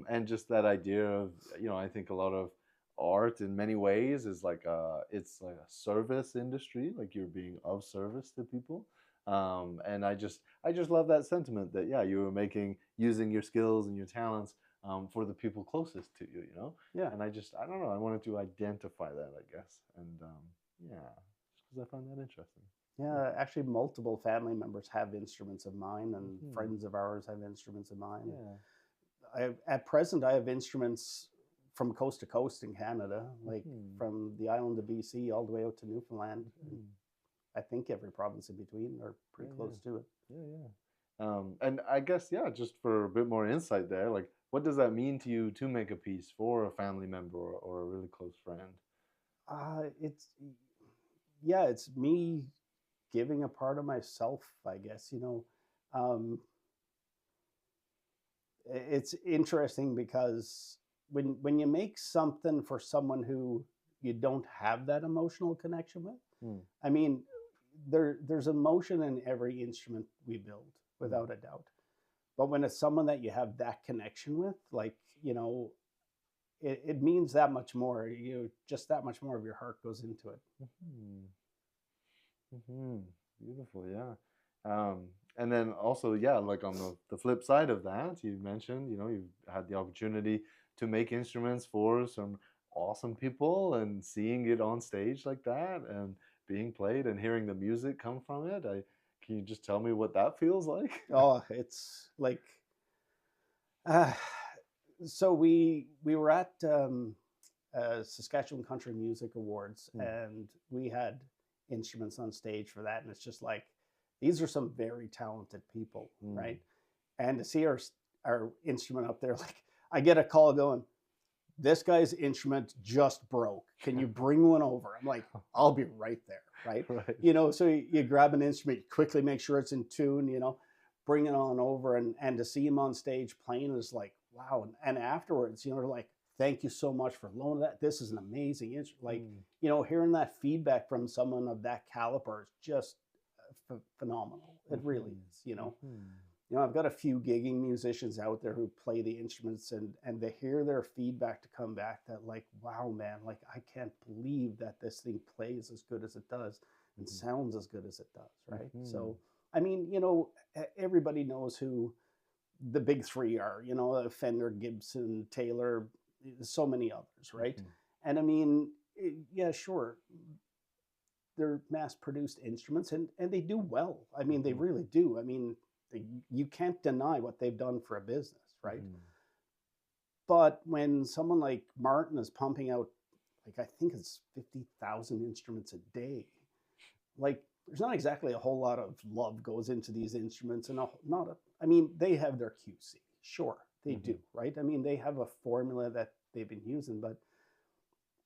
And just that idea of, you know, I think a lot of art in many ways is like it's like a service industry, like you're being of service to people. And I just love that sentiment that yeah, you were using your skills and your talents for the people closest to you, you know. Yeah. And I don't know, I wanted to identify that, I guess, and yeah, just because I find that interesting. Yeah, actually, multiple family members have instruments of mine, and Mhm. friends of ours have instruments of mine. Yeah. At present, I have instruments from coast to coast in Canada, like Mhm. from the island of BC all the way out to Newfoundland. Mhm. I think every province in between are pretty Yeah, close to it. Yeah, yeah. And I guess, yeah, just for a bit more insight there, like, what does that mean to you to make a piece for a family member or a really close friend? It's yeah, it's me giving a part of myself, I guess. Um, it's interesting because when you make something for someone who you don't have that emotional connection with, Hmm. I mean, there's emotion in every instrument we build, without a doubt. But when it's someone that you have that connection with, like, it means that much more. Just that much more of your heart goes into it. Hmm. Hmm. Beautiful, yeah. And then also, yeah, like on the flip side of that, you mentioned, you know, you've had the opportunity to make instruments for some awesome people and seeing it on stage like that and being played and hearing the music come from it. Can you just tell me what that feels like? Oh, it's like, uh, so we were at Saskatchewan Country Music Awards, Hmm. and we had instruments on stage for that, and it's just like, these are some very talented people, Hmm. right? And to see our instrument up there, like, I get a call going, this guy's instrument just broke. Can you bring one over? I'm like, I'll be right there, right? Right. So you grab an instrument, you quickly make sure it's in tune, bring it on over, and to see him on stage playing is like, wow. And afterwards, like, thank you so much for loaning that. This is an amazing instrument. Like, Hmm. hearing that feedback from someone of that caliber is just phenomenal. It really Mhm. is. Mhm. I've got a few gigging musicians out there who play the instruments, and they hear their feedback to come back that, like, wow, man, like, I can't believe that this thing plays as good as it does and Mhm. sounds as good as it does, right? Mhm. So, I mean, everybody knows who the big three are, Fender, Gibson, Taylor, so many others, right? Mhm. And I mean, yeah, sure, they're mass-produced instruments, and they do well. I mean, they Mhm. really do. I mean, you can't deny what they've done for a business, right? Mhm. But when someone like Martin is pumping out, like, I think it's 50,000 instruments a day, like, there's not exactly a whole lot of love goes into these instruments, and I mean, they have their QC, sure, they do, Mhm. right? I mean, they have a formula that they've been using, but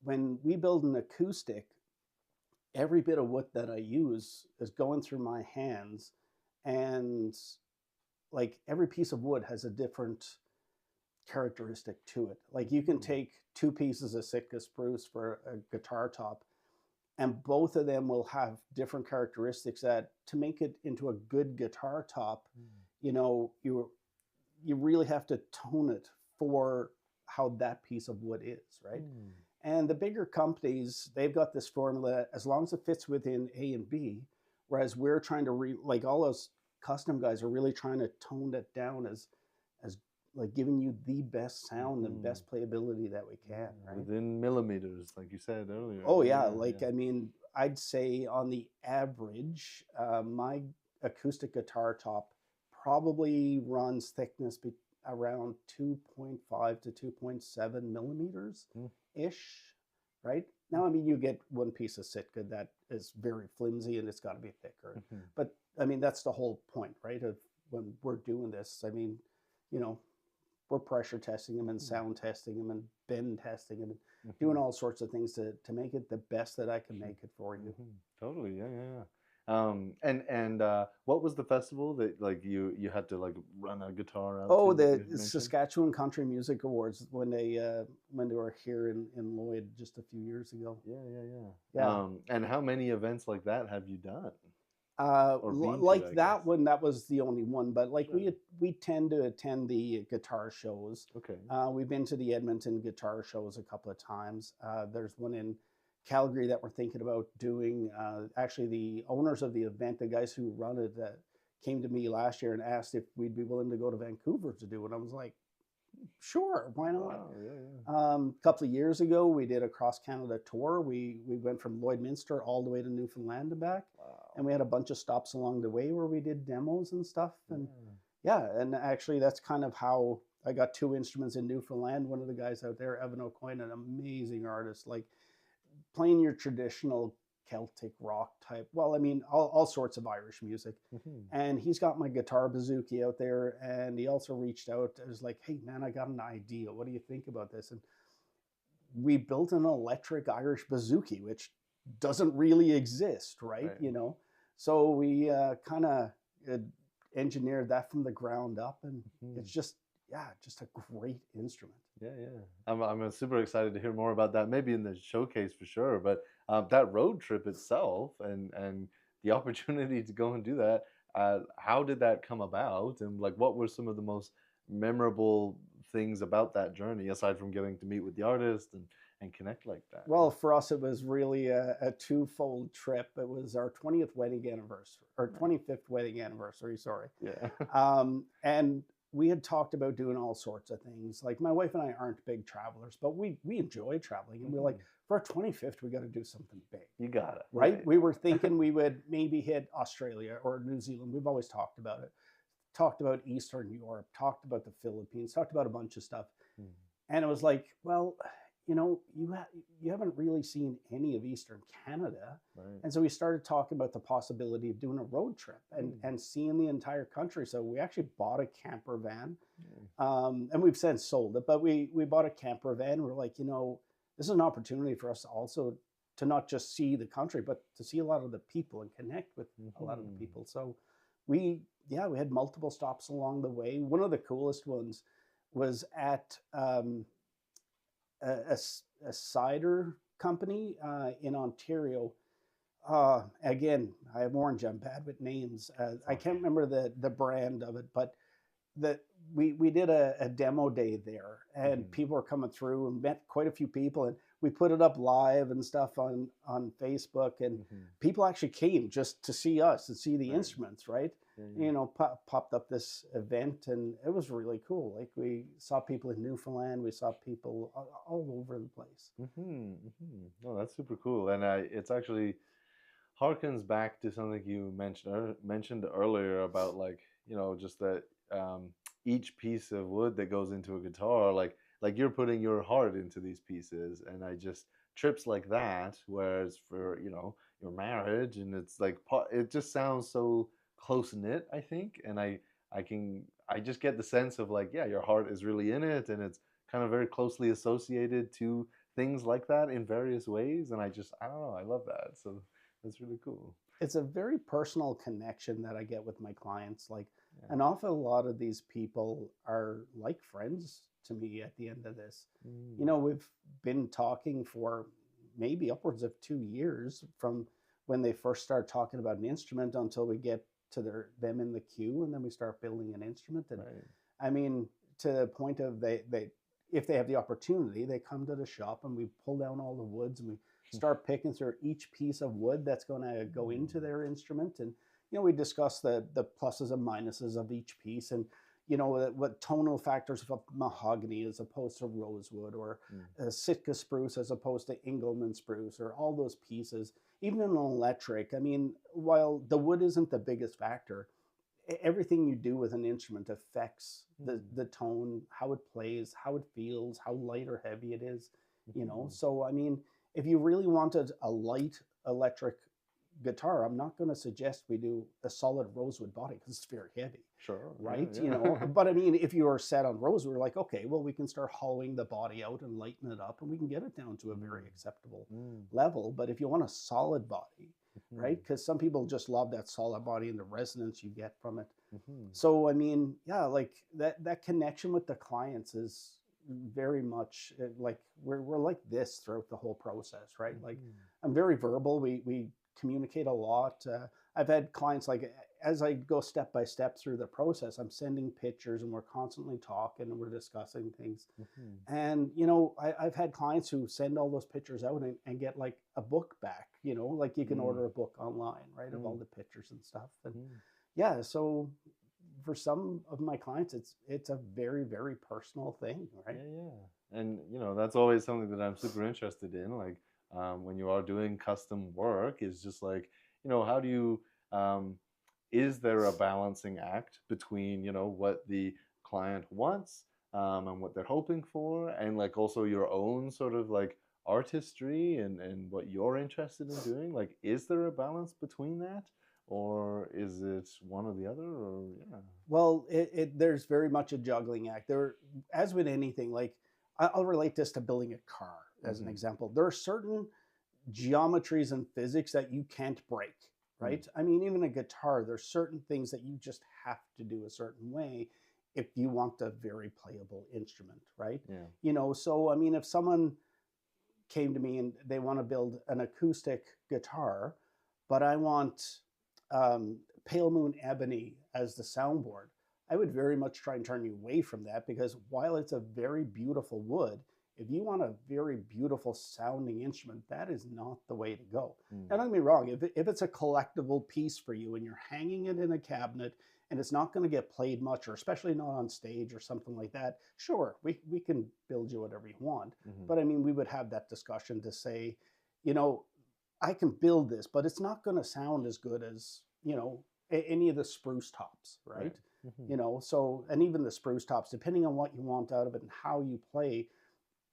when we build an acoustic, every bit of wood that I use is going through my hands, and like, every piece of wood has a different characteristic to it. Like, you can Mhm. take two pieces of Sitka spruce for a guitar top, and both of them will have different characteristics that, to make it into a good guitar top, you really have to tone it for how that piece of wood is, right? Mhm. And the bigger companies, they've got this formula as long as it fits within A and B, whereas we're trying to like, all those custom guys are really trying to tone it down as like, giving you the best sound and Mhm. best playability that we can, Yeah, right? within millimeters, like you said earlier. Oh yeah, Yeah, like, yeah. I mean, I'd say on the average, my acoustic guitar top probably runs thickness around 2.5 to 2.7 millimeters Mm. ish, right? Now, I mean, you get one piece of Sitka that is very flimsy and it's got to be thicker. Mhm. But I mean, that's the whole point, right? Of when we're doing this, I mean, you know, we're pressure testing them and sound testing them and bend testing them and doing Mhm. all sorts of things to make it the best that I can make it for you. Mhm. Totally, yeah, yeah, yeah. And what was the festival that like you had to like run a guitar out Oh, to that you the mentioned? Saskatchewan Country Music Awards when they were here in Lloyd just a few years ago. Yeah. And how many events like that have you done? Or been to, Like I that guess. one, that was the only one. But like Sure. we tend to attend the guitar shows. Okay. We've been to the Edmonton guitar shows a couple of times. There's one in Calgary that we're thinking about doing. Actually, the owners of the event, the guys who run it, came to me last year and asked if we'd be willing to go to Vancouver to do it. I was like, sure, why not? Wow, yeah. A couple of years ago, we did a cross Canada tour. We went from Lloydminster all the way to Newfoundland and back, Wow. and we had a bunch of stops along the way where we did demos and stuff. And Yeah. yeah, and actually that's kind of how I got two instruments in Newfoundland. One of the guys out there, Evan O'Coin, an amazing artist, like playing your traditional Celtic rock type. Well, I mean, all sorts of Irish music. And he's got my guitar bouzouki out there. And he also reached out and was like, hey, man, I got an idea. What do you think about this? And we built an electric Irish bouzouki, which doesn't really exist, right? You know, so we kind of engineered that from the ground up. And it's just, yeah, just a great instrument. Yeah. I'm super excited to hear more about that. Maybe in the showcase for sure. But that road trip itself and the opportunity to go and do that, how did that come about? And like, what were some of the most memorable things about that journey aside from getting to meet with the artist and connect like that? Well, for us, it was really a twofold trip. It was our 20th wedding anniversary, or 25th wedding anniversary, sorry. Yeah. And we had talked about doing all sorts of things. Like my wife and I aren't big travelers, but we enjoy traveling. And we're like, for our 25th, we got to do something big. You got it. Right? We were thinking we would maybe hit Australia or New Zealand. We've always talked about it. Talked about Eastern Europe, talked about the Philippines, talked about a bunch of stuff. And it was like, well, you know, you haven't really seen any of Eastern Canada. And so we started talking about the possibility of doing a road trip and seeing the entire country. So we actually bought a camper van, and we've since sold it, but we bought a camper van. We're like, you know, this is an opportunity for us also to not just see the country, but to see a lot of the people and connect with a lot of the people. So we had multiple stops along the way. One of the coolest ones was at a cider company in Ontario. Again, I have orange. I'm bad with names. I can't remember the brand of it, but we did a demo day there, and people were coming through and met quite a few people, and we put it up live and stuff on Facebook, and people actually came just to see us and see the instruments, right? You know, popped up this event, and it was really cool. Like we saw people in Newfoundland, we saw people all over the place. Oh, that's super cool, and it's actually harkens back to something you mentioned earlier about, like, you know, just that each piece of wood that goes into a guitar, like you're putting your heart into these pieces, and trips like that, whereas for, you know, your marriage, and it's like it just sounds so close knit, I think, and I just get the sense of like, yeah, your heart is really in it, and it's kind of very closely associated to things like that in various ways, and I don't know, I love that. So that's really cool. It's a very personal connection that I get with my clients. Like an awful lot of these people are like friends to me at the end of this. You know, we've been talking for maybe upwards of 2 years from when they first start talking about an instrument until we get to them in the queue, and then we start building an instrument. And I mean, to the point of they if they have the opportunity, they come to the shop and we pull down all the woods and we start picking through each piece of wood that's going to go into their instrument. And, you know, we discuss the pluses and minuses of each piece, and, you know, what tonal factors of mahogany as opposed to rosewood, or Sitka spruce as opposed to Engelmann spruce, or all those pieces. Even in an electric, I mean, while the wood isn't the biggest factor, everything you do with an instrument affects the tone, how it plays, how it feels, how light or heavy it is, you know. So, I mean, if you really wanted a light electric guitar, I'm not going to suggest we do a solid rosewood body because it's very heavy. Sure. Right? Yeah. You know, but I mean, if you are set on rosewood, we're like, okay, well, we can start hollowing the body out and lighten it up, and we can get it down to a very acceptable level. But if you want a solid body, right? Because some people just love that solid body and the resonance you get from it. Mm-hmm. So I mean, yeah, like that connection with the clients is very much like we're like this throughout the whole process, right? Like I'm very verbal. We communicate a lot. I've had clients like as I go step by step through the process, I'm sending pictures and we're constantly talking and we're discussing things. And you know, I've had clients who send all those pictures out and get like a book back. You know, like you can order a book online, right, of all the pictures and stuff. And yeah, so for some of my clients, it's a very, very personal thing, right? Yeah. And you know, that's always something that I'm super interested in. Like when you are doing custom work, is just like, you know, how do you is there a balancing act between, you know, what the client wants and what they're hoping for, and like also your own sort of like artistry and what you're interested in doing? Like, is there a balance between that? Or is it one or the other? Or yeah. Well, there's very much a juggling act. There, as with anything, like I'll relate this to building a car as an example. There are certain geometries and physics that you can't break, right? I mean, even a guitar, there's certain things that you just have to do a certain way if you want a very playable instrument, right? Yeah. You know, so I mean, if someone came to me and they want to build an acoustic guitar, but I want Pale Moon Ebony as the soundboard, I would very much try and turn you away from that, because while it's a very beautiful wood, if you want a very beautiful sounding instrument, that is not the way to go. Now, don't get me wrong, if it's a collectible piece for you and you're hanging it in a cabinet and it's not going to get played much, or especially not on stage or something like that, sure, we can build you whatever you want. But I mean, we would have that discussion to say, you know, I can build this, but it's not going to sound as good as, you know, any of the spruce tops, right? You know, so, and even the spruce tops, depending on what you want out of it and how you play,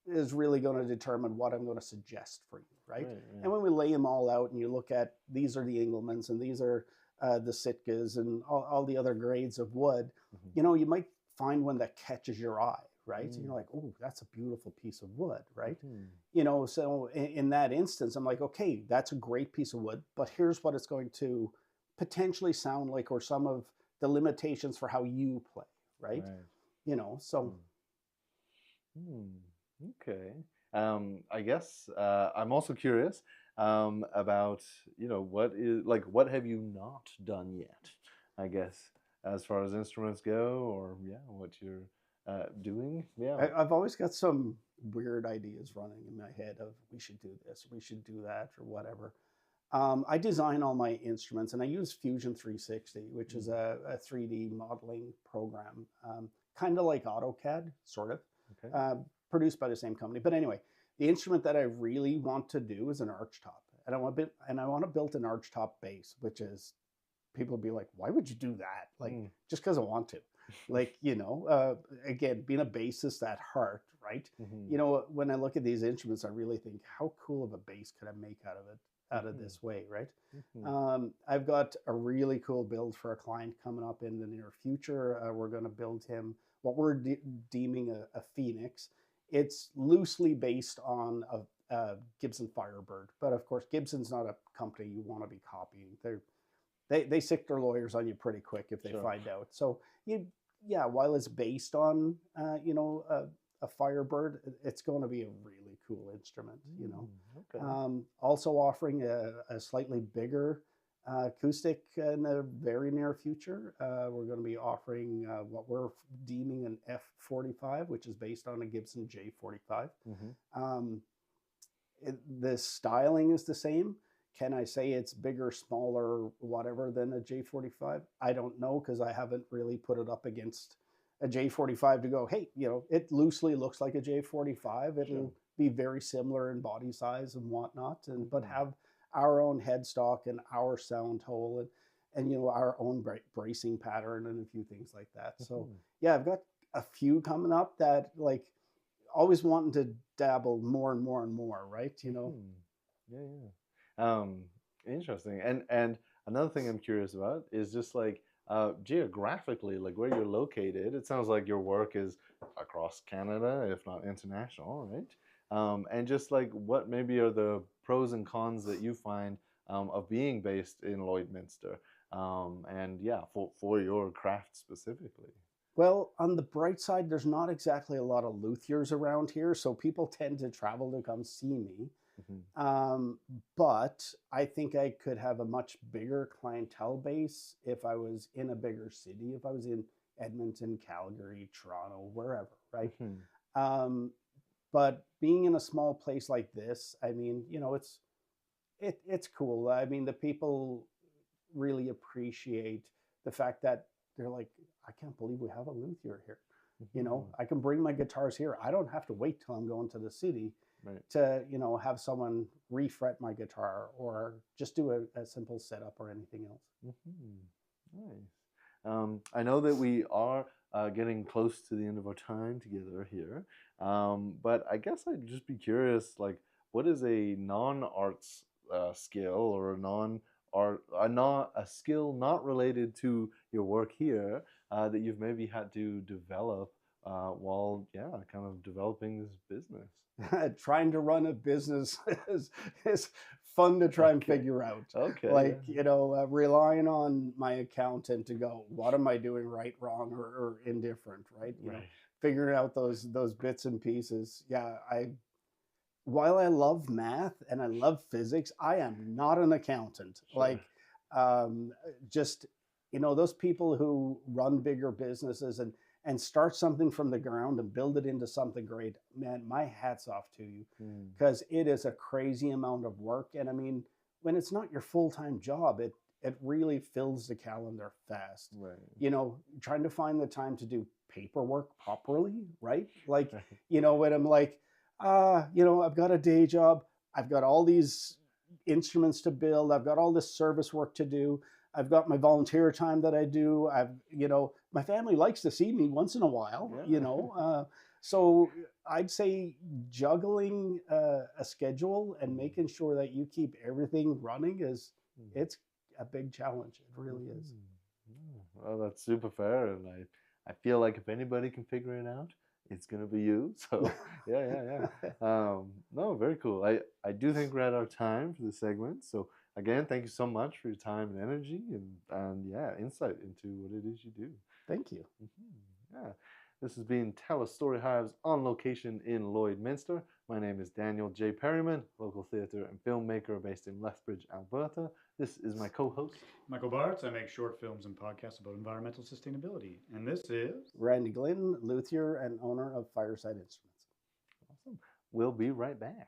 is really going to determine what I'm going to suggest for you, right? And when we lay them all out and you look at, these are the Engelmans and these are the Sitkas and all the other grades of wood, you know, you might find one that catches your eye, right? And you're like, oh, that's a beautiful piece of wood, right? You know, so in that instance, I'm like, okay, that's a great piece of wood, but here's what it's going to potentially sound like, or some of the limitations for how you play, right? You know, so. Okay. I guess I'm also curious about, you know, what have you not done yet, I guess, as far as instruments go, or what you're doing. I've always got some weird ideas running in my head of, we should do this, we should do that, or whatever. I design all my instruments, and I use Fusion 360, which is a 3D modeling program, kind of like AutoCAD, sort of. Produced by the same company. But anyway, the instrument that I really want to do is an archtop. And I want to build an archtop bass, which is, people will be like, why would you do that? Like, just because I want to. Like, you know, again, being a bassist at heart, right? You know, when I look at these instruments, I really think, how cool of a bass could I make out of this way, right? I've got a really cool build for a client coming up in the near future. We're going to build him what we're deeming a Phoenix. It's loosely based on a Gibson Firebird, but of course, Gibson's not a company you want to be copying. They sick their lawyers on you pretty quick if they find out. So while it's based on you know, a Firebird, it's going to be a really cool instrument. You know, also offering a slightly bigger acoustic in the very near future. We're going to be offering what we're deeming an F45, which is based on a Gibson J45. The styling is the same. Can I say it's bigger, smaller, whatever than a J45? I don't know, because I haven't really put it up against a J45 to go, hey, you know, it loosely looks like a J45. It'll be very similar in body size and whatnot, and but have our own headstock and our sound hole and you know, our own bracing pattern and a few things like that. So yeah, I've got a few coming up that, like, always wanting to dabble more and more and more, right? You know. Interesting. And another thing I'm curious about is just like geographically, like where you're located. It sounds like your work is across Canada, if not international, right? And just like, what maybe are the pros and cons that you find of being based in Lloydminster, and yeah, for your craft specifically. Well, on the bright side, there's not exactly a lot of luthiers around here, so people tend to travel to come see me. But I think I could have a much bigger clientele base if I was in a bigger city, if I was in Edmonton, Calgary, Toronto, wherever, right? But being in a small place like this, I mean, you know, it's cool. I mean, the people really appreciate the fact that they're like, I can't believe we have a luthier here. You know, I can bring my guitars here. I don't have to wait till I'm going to the city to, you know, have someone refret my guitar or just do a simple setup or anything else. Nice. I know that we are getting close to the end of our time together here, but I guess I'd just be curious, like, what is a non-arts skill or a skill not related to your work here that you've maybe had to develop while, kind of developing this business? Trying to run a business is fun to try and figure out. Like, you know, relying on my accountant to go, what am I doing right, wrong, or indifferent, right? You know, figuring out those bits and pieces. Yeah, while I love math and I love physics, I am not an accountant. Like, just, you know, those people who run bigger businesses and start something from the ground and build it into something great, man, my hat's off to you, because it is a crazy amount of work. And I mean, when it's not your full-time job, it really fills the calendar fast. You know, trying to find the time to do paperwork properly, right? Like, you know, when I'm like, you know, I've got a day job, I've got all these instruments to build, I've got all this service work to do, I've got my volunteer time that I do, you know, my family likes to see me once in a while, you know, so I'd say juggling a schedule and making sure that you keep everything running it's a big challenge. It really is. Well, that's super fair, and I feel like if anybody can figure it out, it's gonna be you. So yeah. No, very cool. I do think we're at our time for the segment. So again, thank you so much for your time and energy and insight into what it is you do. Thank you. Yeah. This has been Tell Us Story Hives on location in Lloydminster. My name is Daniel J. Perryman, local theatre and filmmaker based in Lethbridge, Alberta. This is my co-host, Michael Bartz. I make short films and podcasts about environmental sustainability. And this is Randy Glynn, luthier and owner of Fireside Instruments. Awesome. We'll be right back.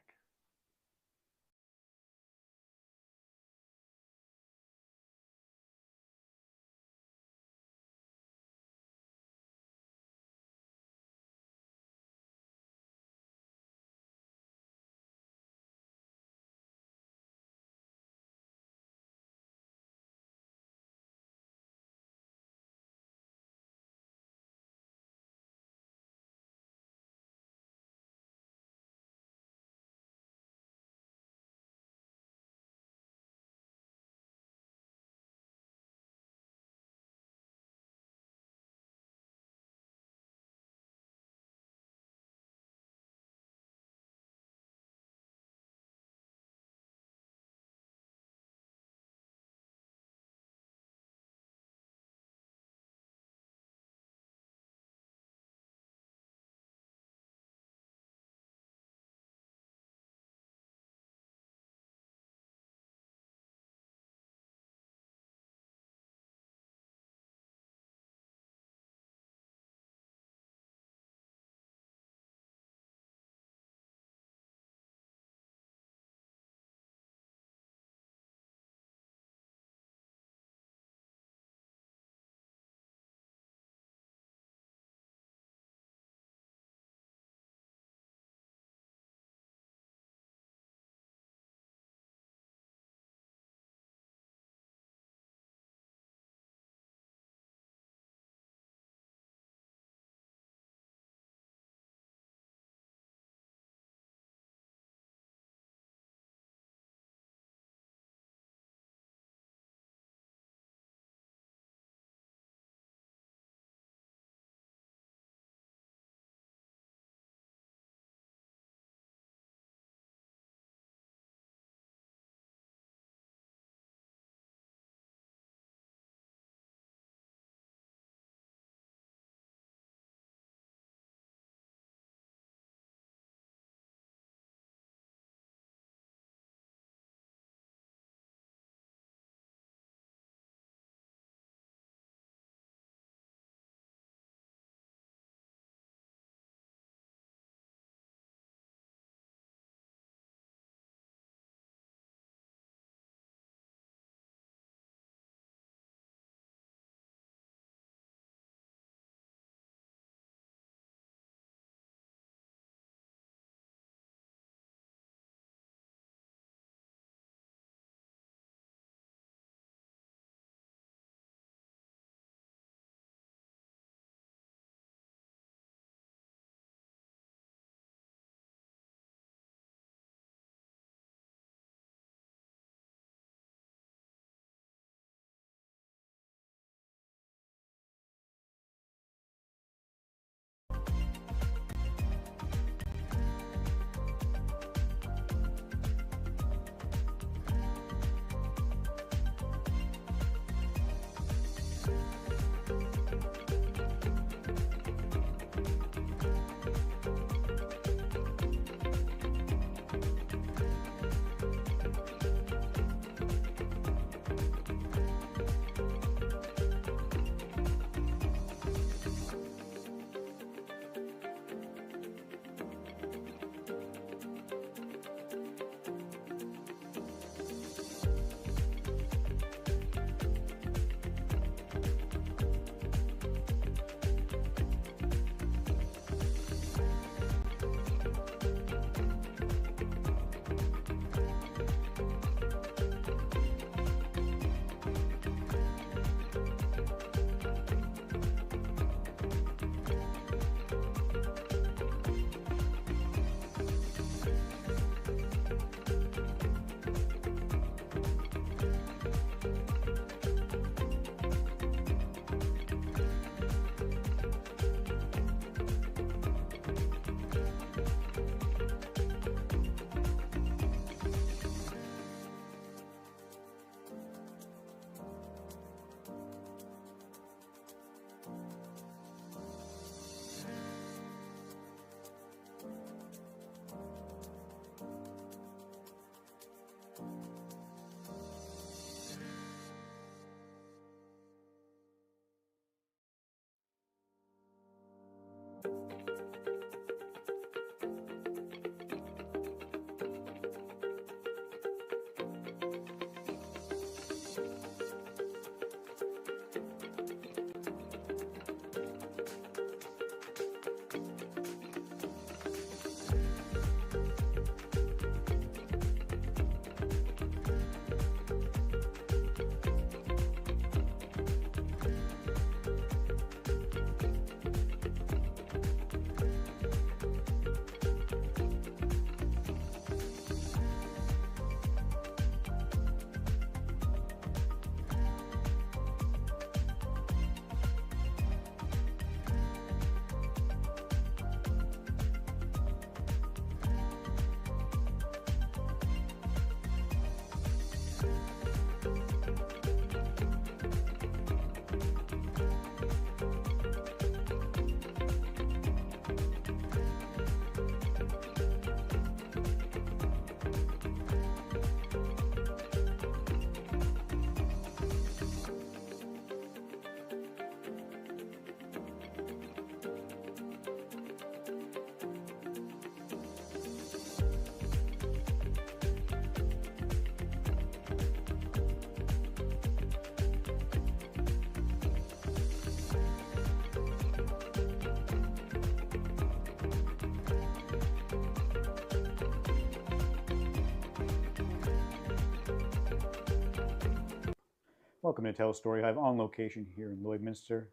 Welcome to Tell a Story Hive on location here in Lloydminster.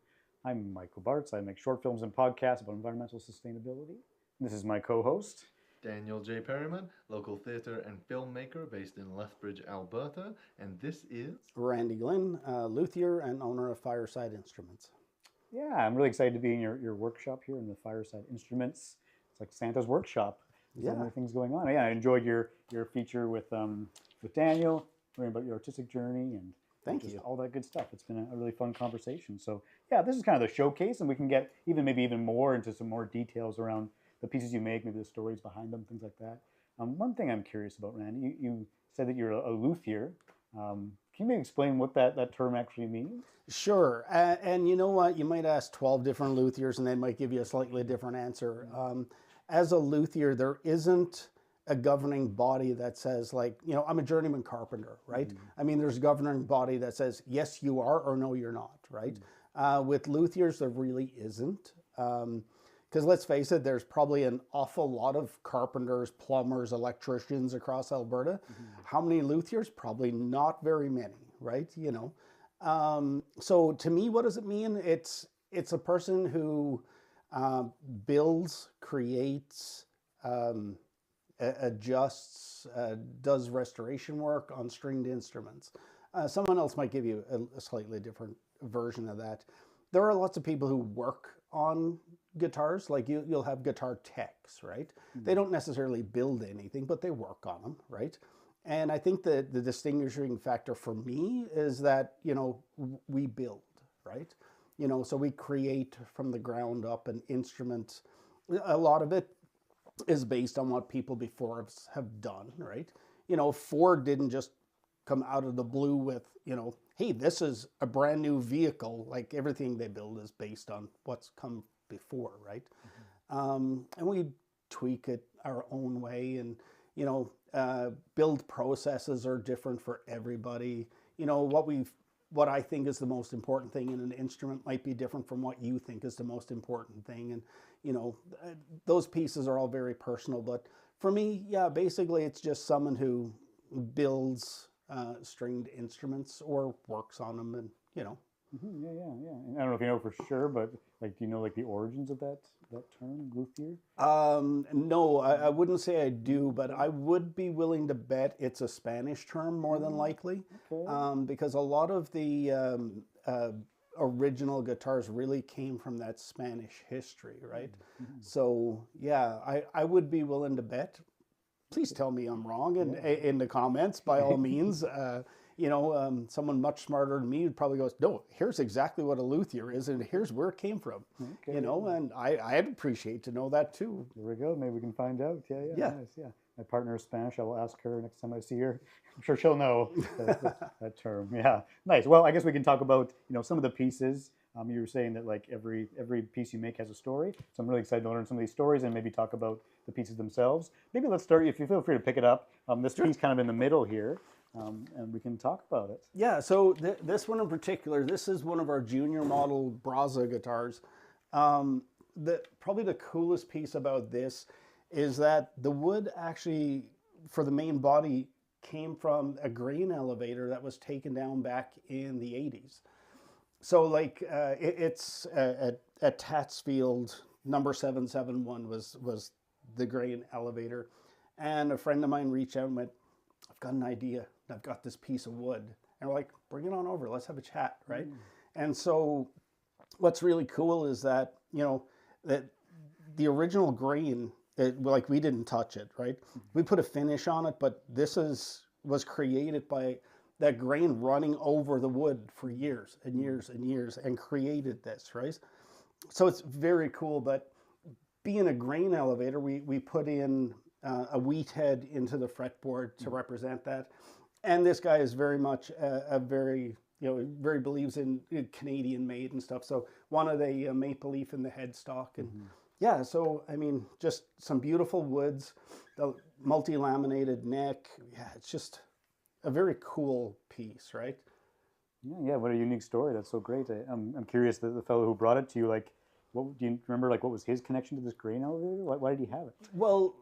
I'm Michael Bartz. I make short films and podcasts about environmental sustainability. This is my co-host, Daniel J. Perryman, local theatre and filmmaker based in Lethbridge, Alberta. And this is... Randy Glynn, luthier and owner of Fireside Instruments. Yeah, I'm really excited to be in your workshop here in the Fireside Instruments. It's like Santa's workshop. There's so many things going on. Yeah, I enjoyed your feature with Daniel, learning about your artistic journey and Thank you. all that good stuff. It's been a really fun conversation. So yeah, this is kind of the showcase, and we can get maybe even more into some more details around the pieces you make, maybe the stories behind them, things like that. One thing I'm curious about, Randy, you said that you're a luthier. Can you maybe explain what that term actually means? Sure. And you know what? You might ask 12 different luthiers and they might give you a slightly different answer. As a luthier, there isn't a governing body that says, like, I'm a journeyman carpenter, right? I mean, there's a governing body that says, yes, you are, or no, you're not, right? With luthiers, there really isn't. Because let's face it, there's probably an awful lot of carpenters, plumbers, electricians across Alberta. How many luthiers? Probably not very many, right? So to me, what does it mean? It's a person who builds, creates, adjusts, does restoration work on stringed instruments. Someone else might give you a slightly different version of that. There are lots of people who work on guitars, like you'll have guitar techs, right? They don't necessarily build anything, but they work on them, right? And I think the distinguishing factor for me is that, we build, right? So we create from the ground up an instrument. A lot of it is based on what people before us have done, right? Ford didn't just come out of the blue with, hey, this is a brand new vehicle. Like, everything they build is based on what's come before, right? And we tweak it our own way, and build processes are different for everybody. What I think is the most important thing in an instrument might be different from what you think is the most important thing, and those pieces are all very personal. But for me, yeah, basically it's just someone who builds stringed instruments or works on them, and Yeah. And I don't know if you know for sure, but do you know the origins of that term, luthier? No, I wouldn't say I do, but I would be willing to bet it's a Spanish term more than likely. Okay. Because a lot of the original guitars really came from that Spanish history, right? So yeah, I would be willing to bet. Please tell me I'm wrong in the comments, by all means. Someone much smarter than me probably goes, no, here's exactly what a luthier is, and here's where it came from. Okay. And I'd appreciate to know that too. There we go. Maybe we can find out. Yeah. Nice. Yeah. My partner is Spanish. I will ask her next time I see her. I'm sure she'll know that term. Yeah. Nice. Well, I guess we can talk about, some of the pieces. You were saying that every piece you make has a story. So I'm really excited to learn some of these stories and maybe talk about the pieces themselves. Maybe let's start, if you feel free to pick it up. This piece kind of in the middle here. And we can talk about it. Yeah, so this one in particular, this is one of our junior model Braza guitars. Probably the coolest piece about this is that the wood actually, for the main body, came from a grain elevator that was taken down back in the 80s. So it's at Tatsfield, number 771 was the grain elevator. And a friend of mine reached out and went, I've got an idea. I've got this piece of wood. And we're like, bring it on over. Let's have a chat, right? And so what's really cool is that, that the original grain, we didn't touch it, right? We put a finish on it, but this was created by that grain running over the wood for years and years and years and created this, right? So it's very cool. But being a grain elevator, we put in a wheat head into the fretboard to represent that. And this guy is very much a very, very believes in Canadian made and stuff. So wanted a maple leaf in the headstock. And yeah, so I mean, just some beautiful woods, the multi-laminated neck. Yeah, it's just a very cool piece, right? Yeah, what a unique story. That's so great. I'm curious, the fellow who brought it to you, what do you remember? What was his connection to this grain elevator? Why did he have it? Well,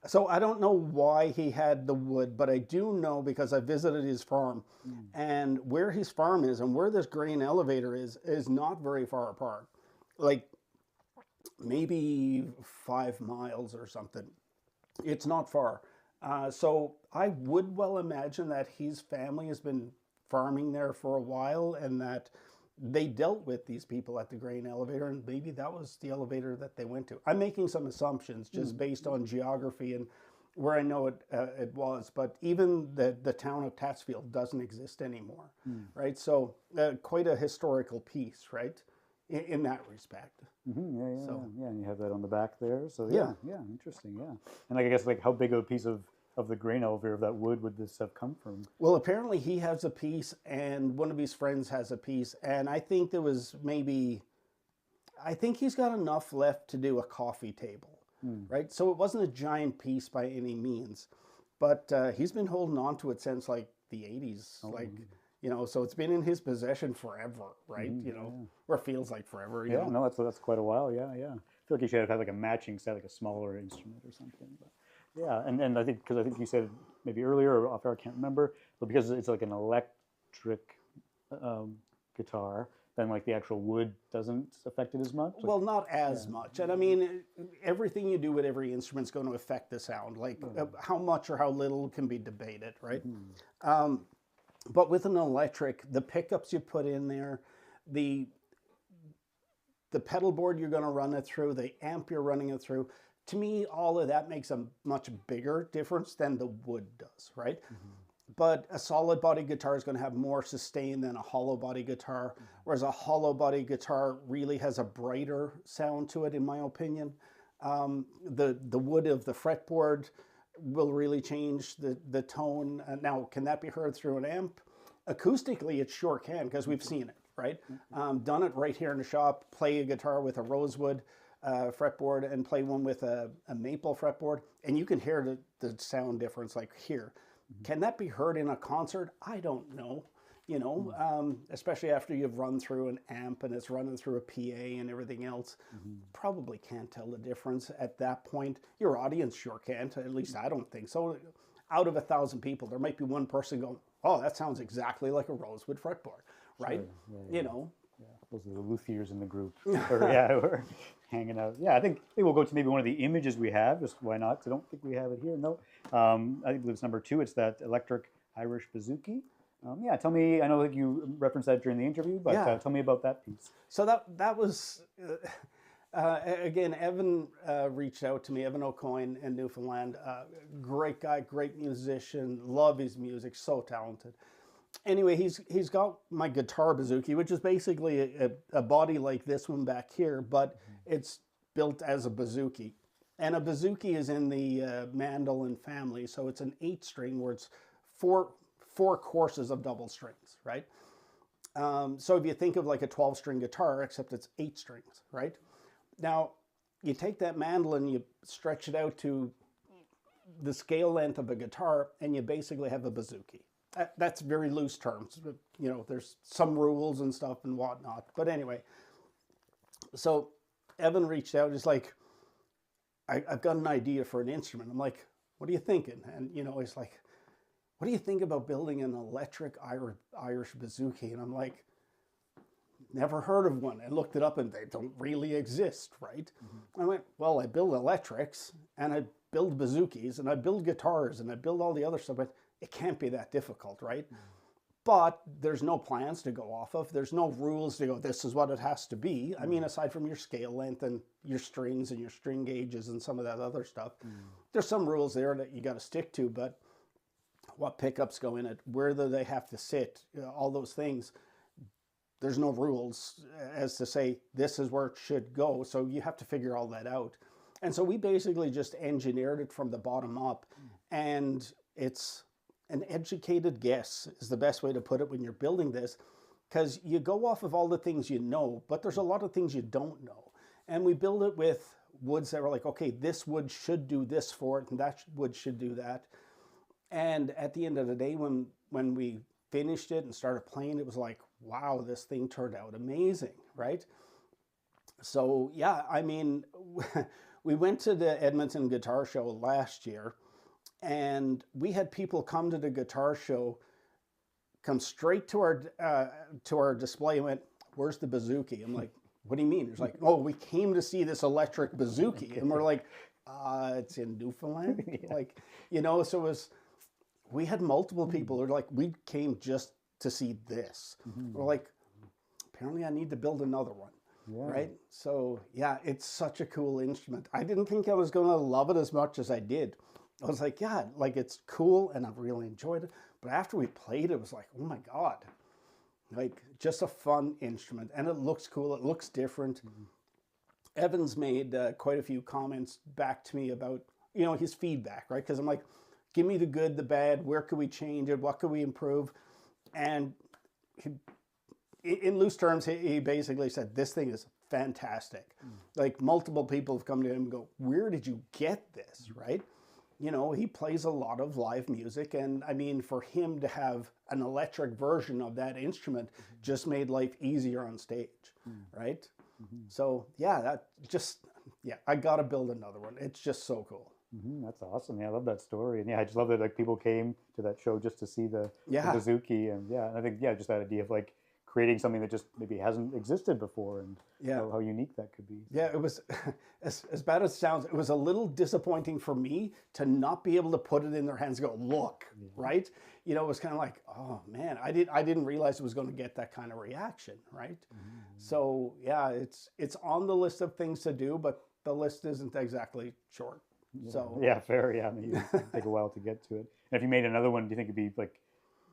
So I don't know why he had the wood, but I do know because I visited his farm, and where his farm is and where this grain elevator is not very far apart, like maybe 5 miles or something. It's not far. So I would well imagine that his family has been farming there for a while, and that they dealt with these people at the grain elevator, and maybe that was the elevator that they went to. I'm making some assumptions just based on geography and where I know it was, but even the town of Tatsfield doesn't exist anymore, right? So quite a historical piece, right, in that respect. Yeah, and you have that on the back there. So yeah, interesting, yeah. And I guess like how big of a piece of the grain elevator of that wood would this have come from? Well, apparently he has a piece, and one of his friends has a piece, and I think there was I think he's got enough left to do a coffee table, right? So it wasn't a giant piece by any means, but he's been holding on to it since like the 80s, so it's been in his possession forever, right? Or feels like forever. You know? No, that's quite a while. Yeah. I feel like you should have had like a matching set, like a smaller instrument or something. But yeah, and I think you said maybe earlier or off air, I can't remember, but because it's like an electric guitar, then like the actual wood doesn't affect it as much. Well, not as much. And I mean, everything you do with every instrument is going to affect the sound. Like how much or how little can be debated, right? But with an electric, the pickups you put in there, the pedal board you're going to run it through, the amp you're running it through, to me, all of that makes a much bigger difference than the wood does, right? But a solid body guitar is going to have more sustain than a hollow body guitar, whereas a hollow body guitar really has a brighter sound to it, in my opinion. The wood of the fretboard will really change the tone. Now, can that be heard through an amp? Acoustically, it sure can, because we've seen it, right? Done it right here in the shop, play a guitar with a rosewood fretboard and play one with a maple fretboard, and you can hear the sound difference like here. Can that be heard in a concert? I don't know, especially after you've run through an amp and it's running through a PA and everything else. Probably can't tell the difference at that point. Your audience sure can't, at least I don't think so. Out of 1,000 people, there might be one person going, oh, that sounds exactly like a rosewood fretboard, right? Sure. Those are the luthiers in the group. We're hanging out. Yeah, I think we'll go to maybe one of the images we have. Just why not? 'Cause I don't think we have it here. No. I think it's number 2. It's that electric Irish bouzouki. Tell me. I know that you referenced that during the interview, but tell me about that piece. So that was again. Evan reached out to me. Evan O'Coin in Newfoundland. Great guy, great musician. Love his music. So talented. Anyway, he's got my guitar bouzouki, which is basically a body like this one back here, but it's built as a bouzouki. And a bouzouki is in the mandolin family, so it's an 8-string where it's four courses of double strings, right? So if you think of like a 12-string guitar, except it's 8 strings, right? Now, you take that mandolin, you stretch it out to the scale length of a guitar, and you basically have a bouzouki. That's very loose terms, but, there's some rules and stuff and whatnot. But anyway, so Evan reached out. He's like, I've got an idea for an instrument. I'm like, what are you thinking? And, he's like, what do you think about building an electric Irish bouzouki? And I'm like, never heard of one. I looked it up and they don't really exist, right? I went, well, I build electrics and I build bouzouki's and I build guitars and I build all the other stuff, but it can't be that difficult, right? But there's no plans to go off of. There's no rules to go, this is what it has to be. I mean, aside from your scale length and your strings and your string gauges and some of that other stuff, there's some rules there that you got to stick to, but what pickups go in it, where do they have to sit, all those things. There's no rules as to say, this is where it should go. So you have to figure all that out. And so we basically just engineered it from the bottom up, and it's an educated guess is the best way to put it when you're building this, because you go off of all the things you know, but there's a lot of things you don't know. And we build it with woods that were like, okay, this wood should do this for it, and that wood should do that. And at the end of the day, when we finished it and started playing, it was like, wow, this thing turned out amazing, right? So yeah, I mean, we went to the Edmonton Guitar Show last year, and we had people come to the guitar show, come straight to our display and went, "Where's the bouzouki?" I'm like, "What do you mean?" It's like, "Oh, we came to see this electric bouzouki," and we're like, "It's in Newfoundland." Yeah. Like, so it was. We had multiple people who were like, "We came just to see this." We're like, apparently I need to build another one. Yeah. Right? So yeah, it's such a cool instrument. I didn't think I was going to love it as much as I did. I was like, yeah, like it's cool and I've really enjoyed it. But after we played, it was like, oh my God, like just a fun instrument. And it looks cool. It looks different. Evans made quite a few comments back to me about, his feedback, right? Because I'm like, give me the good, the bad, where could we change it? What could we improve? And in loose terms, he basically said, this thing is fantastic. Like multiple people have come to him and go, where did you get this, right? He plays a lot of live music. And I mean, for him to have an electric version of that instrument just made life easier on stage, right? So yeah, I got to build another one. It's just so cool. That's awesome. Yeah, I love that story. And yeah, I just love that like people came to that show just to see the bouzouki. And yeah, and I think, just that idea of like creating something that just maybe hasn't existed before, and how unique that could be. Yeah, it was, as bad as it sounds, it was a little disappointing for me to not be able to put it in their hands and go, look, right? It was kind of like, oh man, I didn't realize it was going to get that kind of reaction, right? So yeah, it's on the list of things to do, but the list isn't exactly short. Yeah. So yeah, fair. Yeah, I mean, it would take a while to get to it. And if you made another one, do you think it'd be like,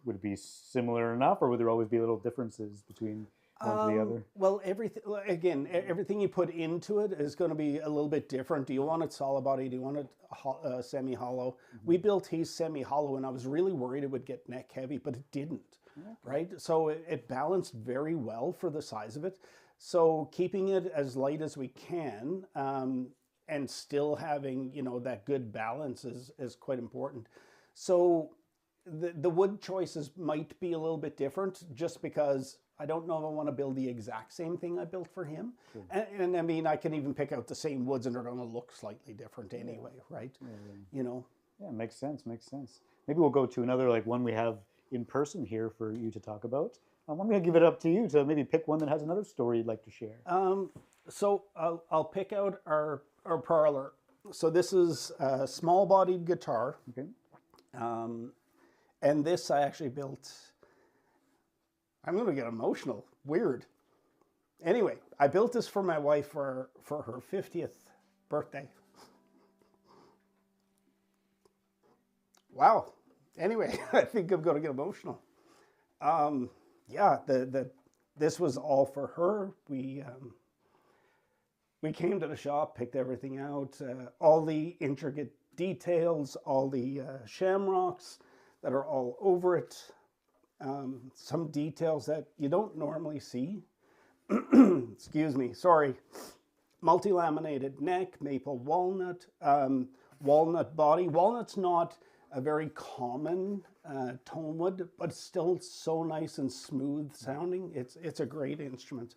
would it be similar enough, or would there always be little differences between one to the other? Well, everything you put into it is going to be a little bit different. Do you want it solid body? Do you want it semi-hollow? We built his semi-hollow, and I was really worried it would get neck heavy, but it didn't, right? So it balanced very well for the size of it. So keeping it as light as we can, and still having, that good balance is quite important. So the wood choices might be a little bit different, just because I don't know if I want to build the exact same thing I built for him. And I mean, I can even pick out the same woods and they're going to look slightly different anyway, right? Yeah, makes sense. Maybe we'll go to another like one we have in person here for you to talk about. I'm going to give it up to you to maybe pick one that has another story you'd like to share. So I'll pick out our parlor. So this is a small-bodied guitar. Okay. And this I actually built. I'm going to get emotional. Weird. Anyway, I built this for my wife for her 50th birthday. Wow. Anyway, I think I'm going to get emotional. Yeah, this was all for her. We came to the shop, picked everything out, all the intricate details, all the shamrocks that are all over it, some details that you don't normally see. Excuse me, sorry. Multi-laminated neck, maple walnut, walnut body. Walnut's not a very common tone wood, but it's still so nice and smooth sounding. It's a great instrument.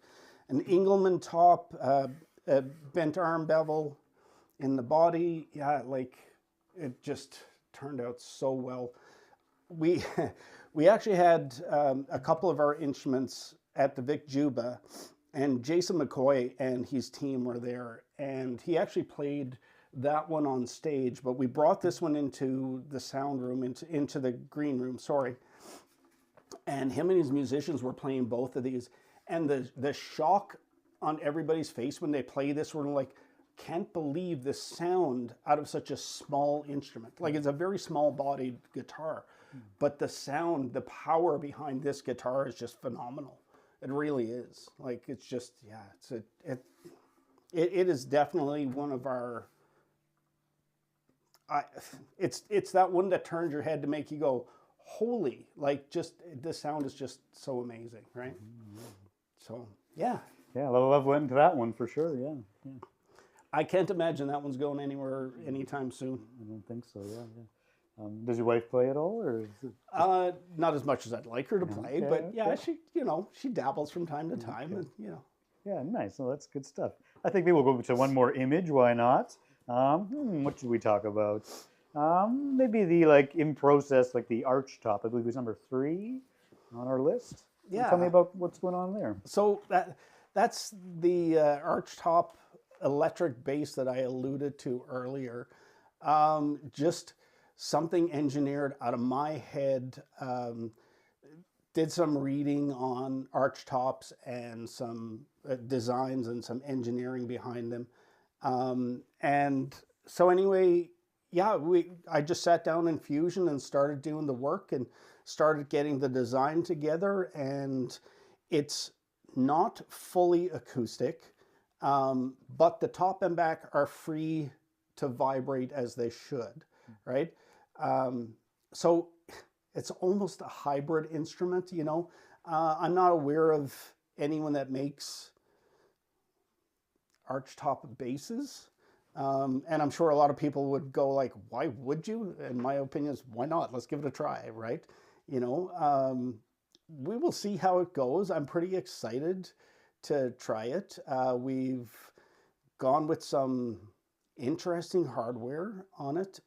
An Engelmann top, a bent arm bevel in the body. Yeah, like it just turned out so well. We actually had a couple of our instruments at the Vic Juba, and Jason McCoy and his team were there, and he actually played that one on stage, but we brought this one into the sound room, into the green room, sorry. And him and his musicians were playing both of these, and the shock on everybody's face when they play this, were like, can't believe the sound out of such a small instrument. Like, it's a very small bodied guitar, but the sound, the power behind this guitar is just phenomenal. It really is. Like, it's just, yeah, it is definitely one of our, it's that one that turns your head to make you go, holy, like, just, the sound is just so amazing, right? So, yeah. Yeah, I love went into that one for sure, yeah. I can't imagine that one's going anywhere anytime soon. I don't think so, yeah. Does your wife play at all, or? Is it not as much as I'd like her to play, but yeah, she, she dabbles from time to time, and Yeah, nice. Well, that's good stuff. I think maybe we'll go to one more image. Why not? What should we talk about? Maybe the like in process, like the arch top. I believe was number 3 on our list. Tell me Yeah. about what's going on there. So that's the archtop electric base that I alluded to earlier. Just something engineered out of my head. Did some reading on archtops and some designs and some engineering behind them. And so anyway, yeah, I just sat down in Fusion and started doing the work and started getting the design together. And it's not fully acoustic, but the top and back are free to vibrate as they should, right? So it's almost a hybrid instrument, you know. I'm not aware of anyone that makes archtop basses. And I'm sure a lot of people would go like, why would you? And my opinion is, why not? Let's give it a try, right? You know, we will see how it goes. I'm pretty excited to try it. We've gone with some interesting hardware on it.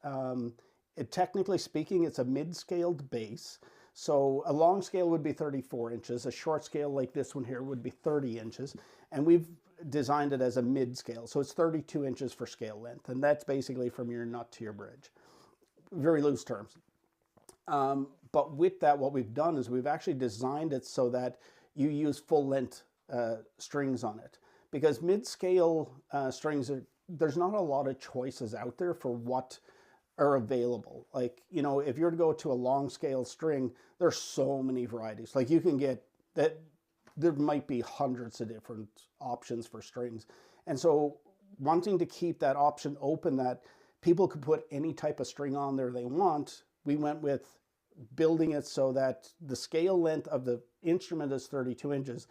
Technically speaking, it's a mid-scaled bass. So a long scale would be 34 inches. A short scale like this one here would be 30 inches. And we've designed it as a mid-scale. So it's 32 inches for scale length. And that's basically from your nut to your bridge. Very loose terms. But with that, what we've done is we've actually designed it so that you use full-length strings on it. Because mid-scale strings, there's not a lot of choices out there for what are available. Like, you know, if you're to go to a long scale string, there's so many varieties. Like you can get that, there might be hundreds of different options for strings. And so wanting to keep that option open that people could put any type of string on there they want, we went with building it so that the scale length of the instrument is 32 inches,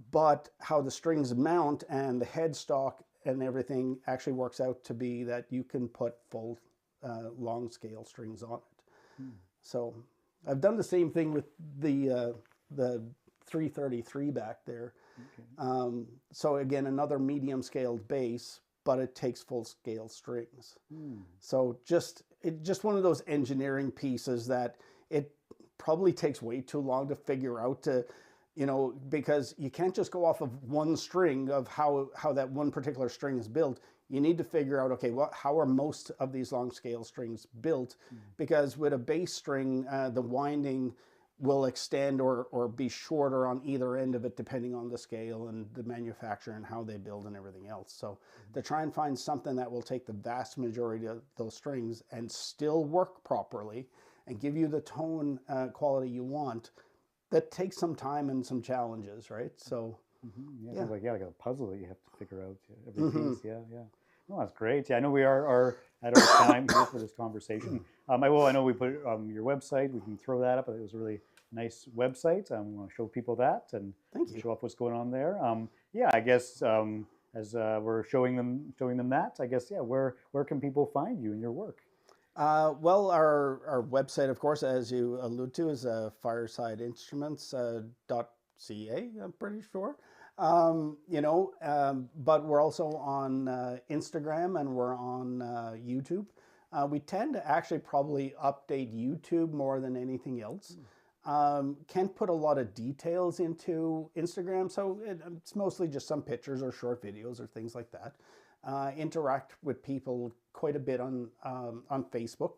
but how the strings mount and the headstock and everything actually works out to be that you can put full long scale strings on it. So I've done the same thing with the 333 back there. Okay. So again, another medium scaled bass, but it takes full scale strings. So just one of those engineering pieces that it probably takes way too long to figure out to, you know, because you can't just go off of one string of how that one particular string is built. You need to figure out, okay, how are most of these long scale strings built? Because with a bass string, the winding will extend or be shorter on either end of it, depending on the scale and the manufacturer and how they build and everything else. So to try and find something that will take the vast majority of those strings and still work properly and give you the tone quality you want, that takes some time and some challenges, right? So yeah. Like a puzzle that you have to figure out every piece. Yeah. No, that's great. Yeah, I know we are at our time here for this conversation. I know we put your website. We can throw that up. It was a really nice website. We want to show people that and show off what's going on there. Yeah, I guess as we're showing them that, I guess, yeah, where can people find you and your work? Well, our website, of course, as you allude to, is firesideinstruments.ca, I'm pretty sure. You know, but we're also on Instagram and we're on YouTube. We tend to actually probably update YouTube more than anything else. Can't put a lot of details into Instagram, so it's mostly just some pictures or short videos or things like that. Interact with people quite a bit on Facebook.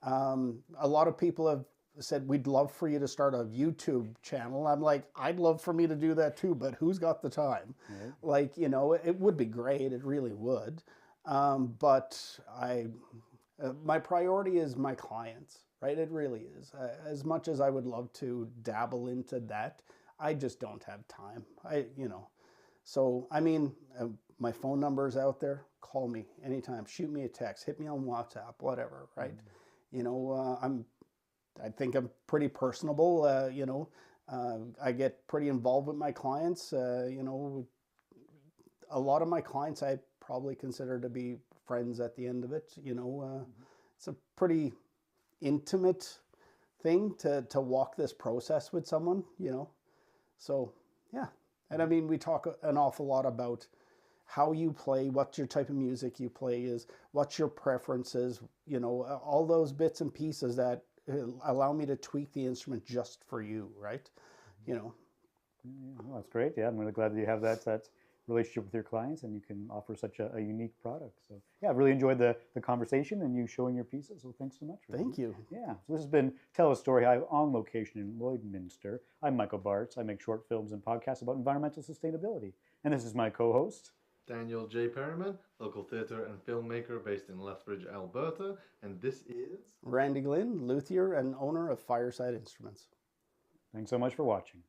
A lot of people have said, we'd love for you to start a YouTube channel. I'm like, I'd love for me to do that too, but who's got the time? Right. Like, you know, it would be great. It really would. But my priority is my clients, right? It really is. As much as I would love to dabble into that, I just don't have time. So, I mean, my phone number is out there. Call me anytime. Shoot me a text. Hit me on WhatsApp, whatever, right? You know, I think I'm pretty personable. You know, I get pretty involved with my clients. You know, a lot of my clients I probably consider to be friends at the end of it. You know, it's a pretty intimate thing to walk this process with someone, you know. So, yeah, And I mean, we talk an awful lot about how you play, what your type of music you play is, what your preferences, you know, all those bits and pieces that allow me to tweak the instrument just for you, right? You know. Yeah, well, that's great. Yeah, I'm really glad that you have that relationship with your clients and you can offer such a unique product. So yeah, I've really enjoyed the conversation and you showing your pieces. So thanks so much. Thank you. Yeah, so this has been Tell a Story Hive on location in Lloydminster. I'm Michael Bartz. I make short films and podcasts about environmental sustainability. And this is my co-host, Daniel J. Perryman, local theatre and filmmaker based in Lethbridge, Alberta. And this is Randy Glynn, luthier and owner of Fireside Instruments. Thanks so much for watching.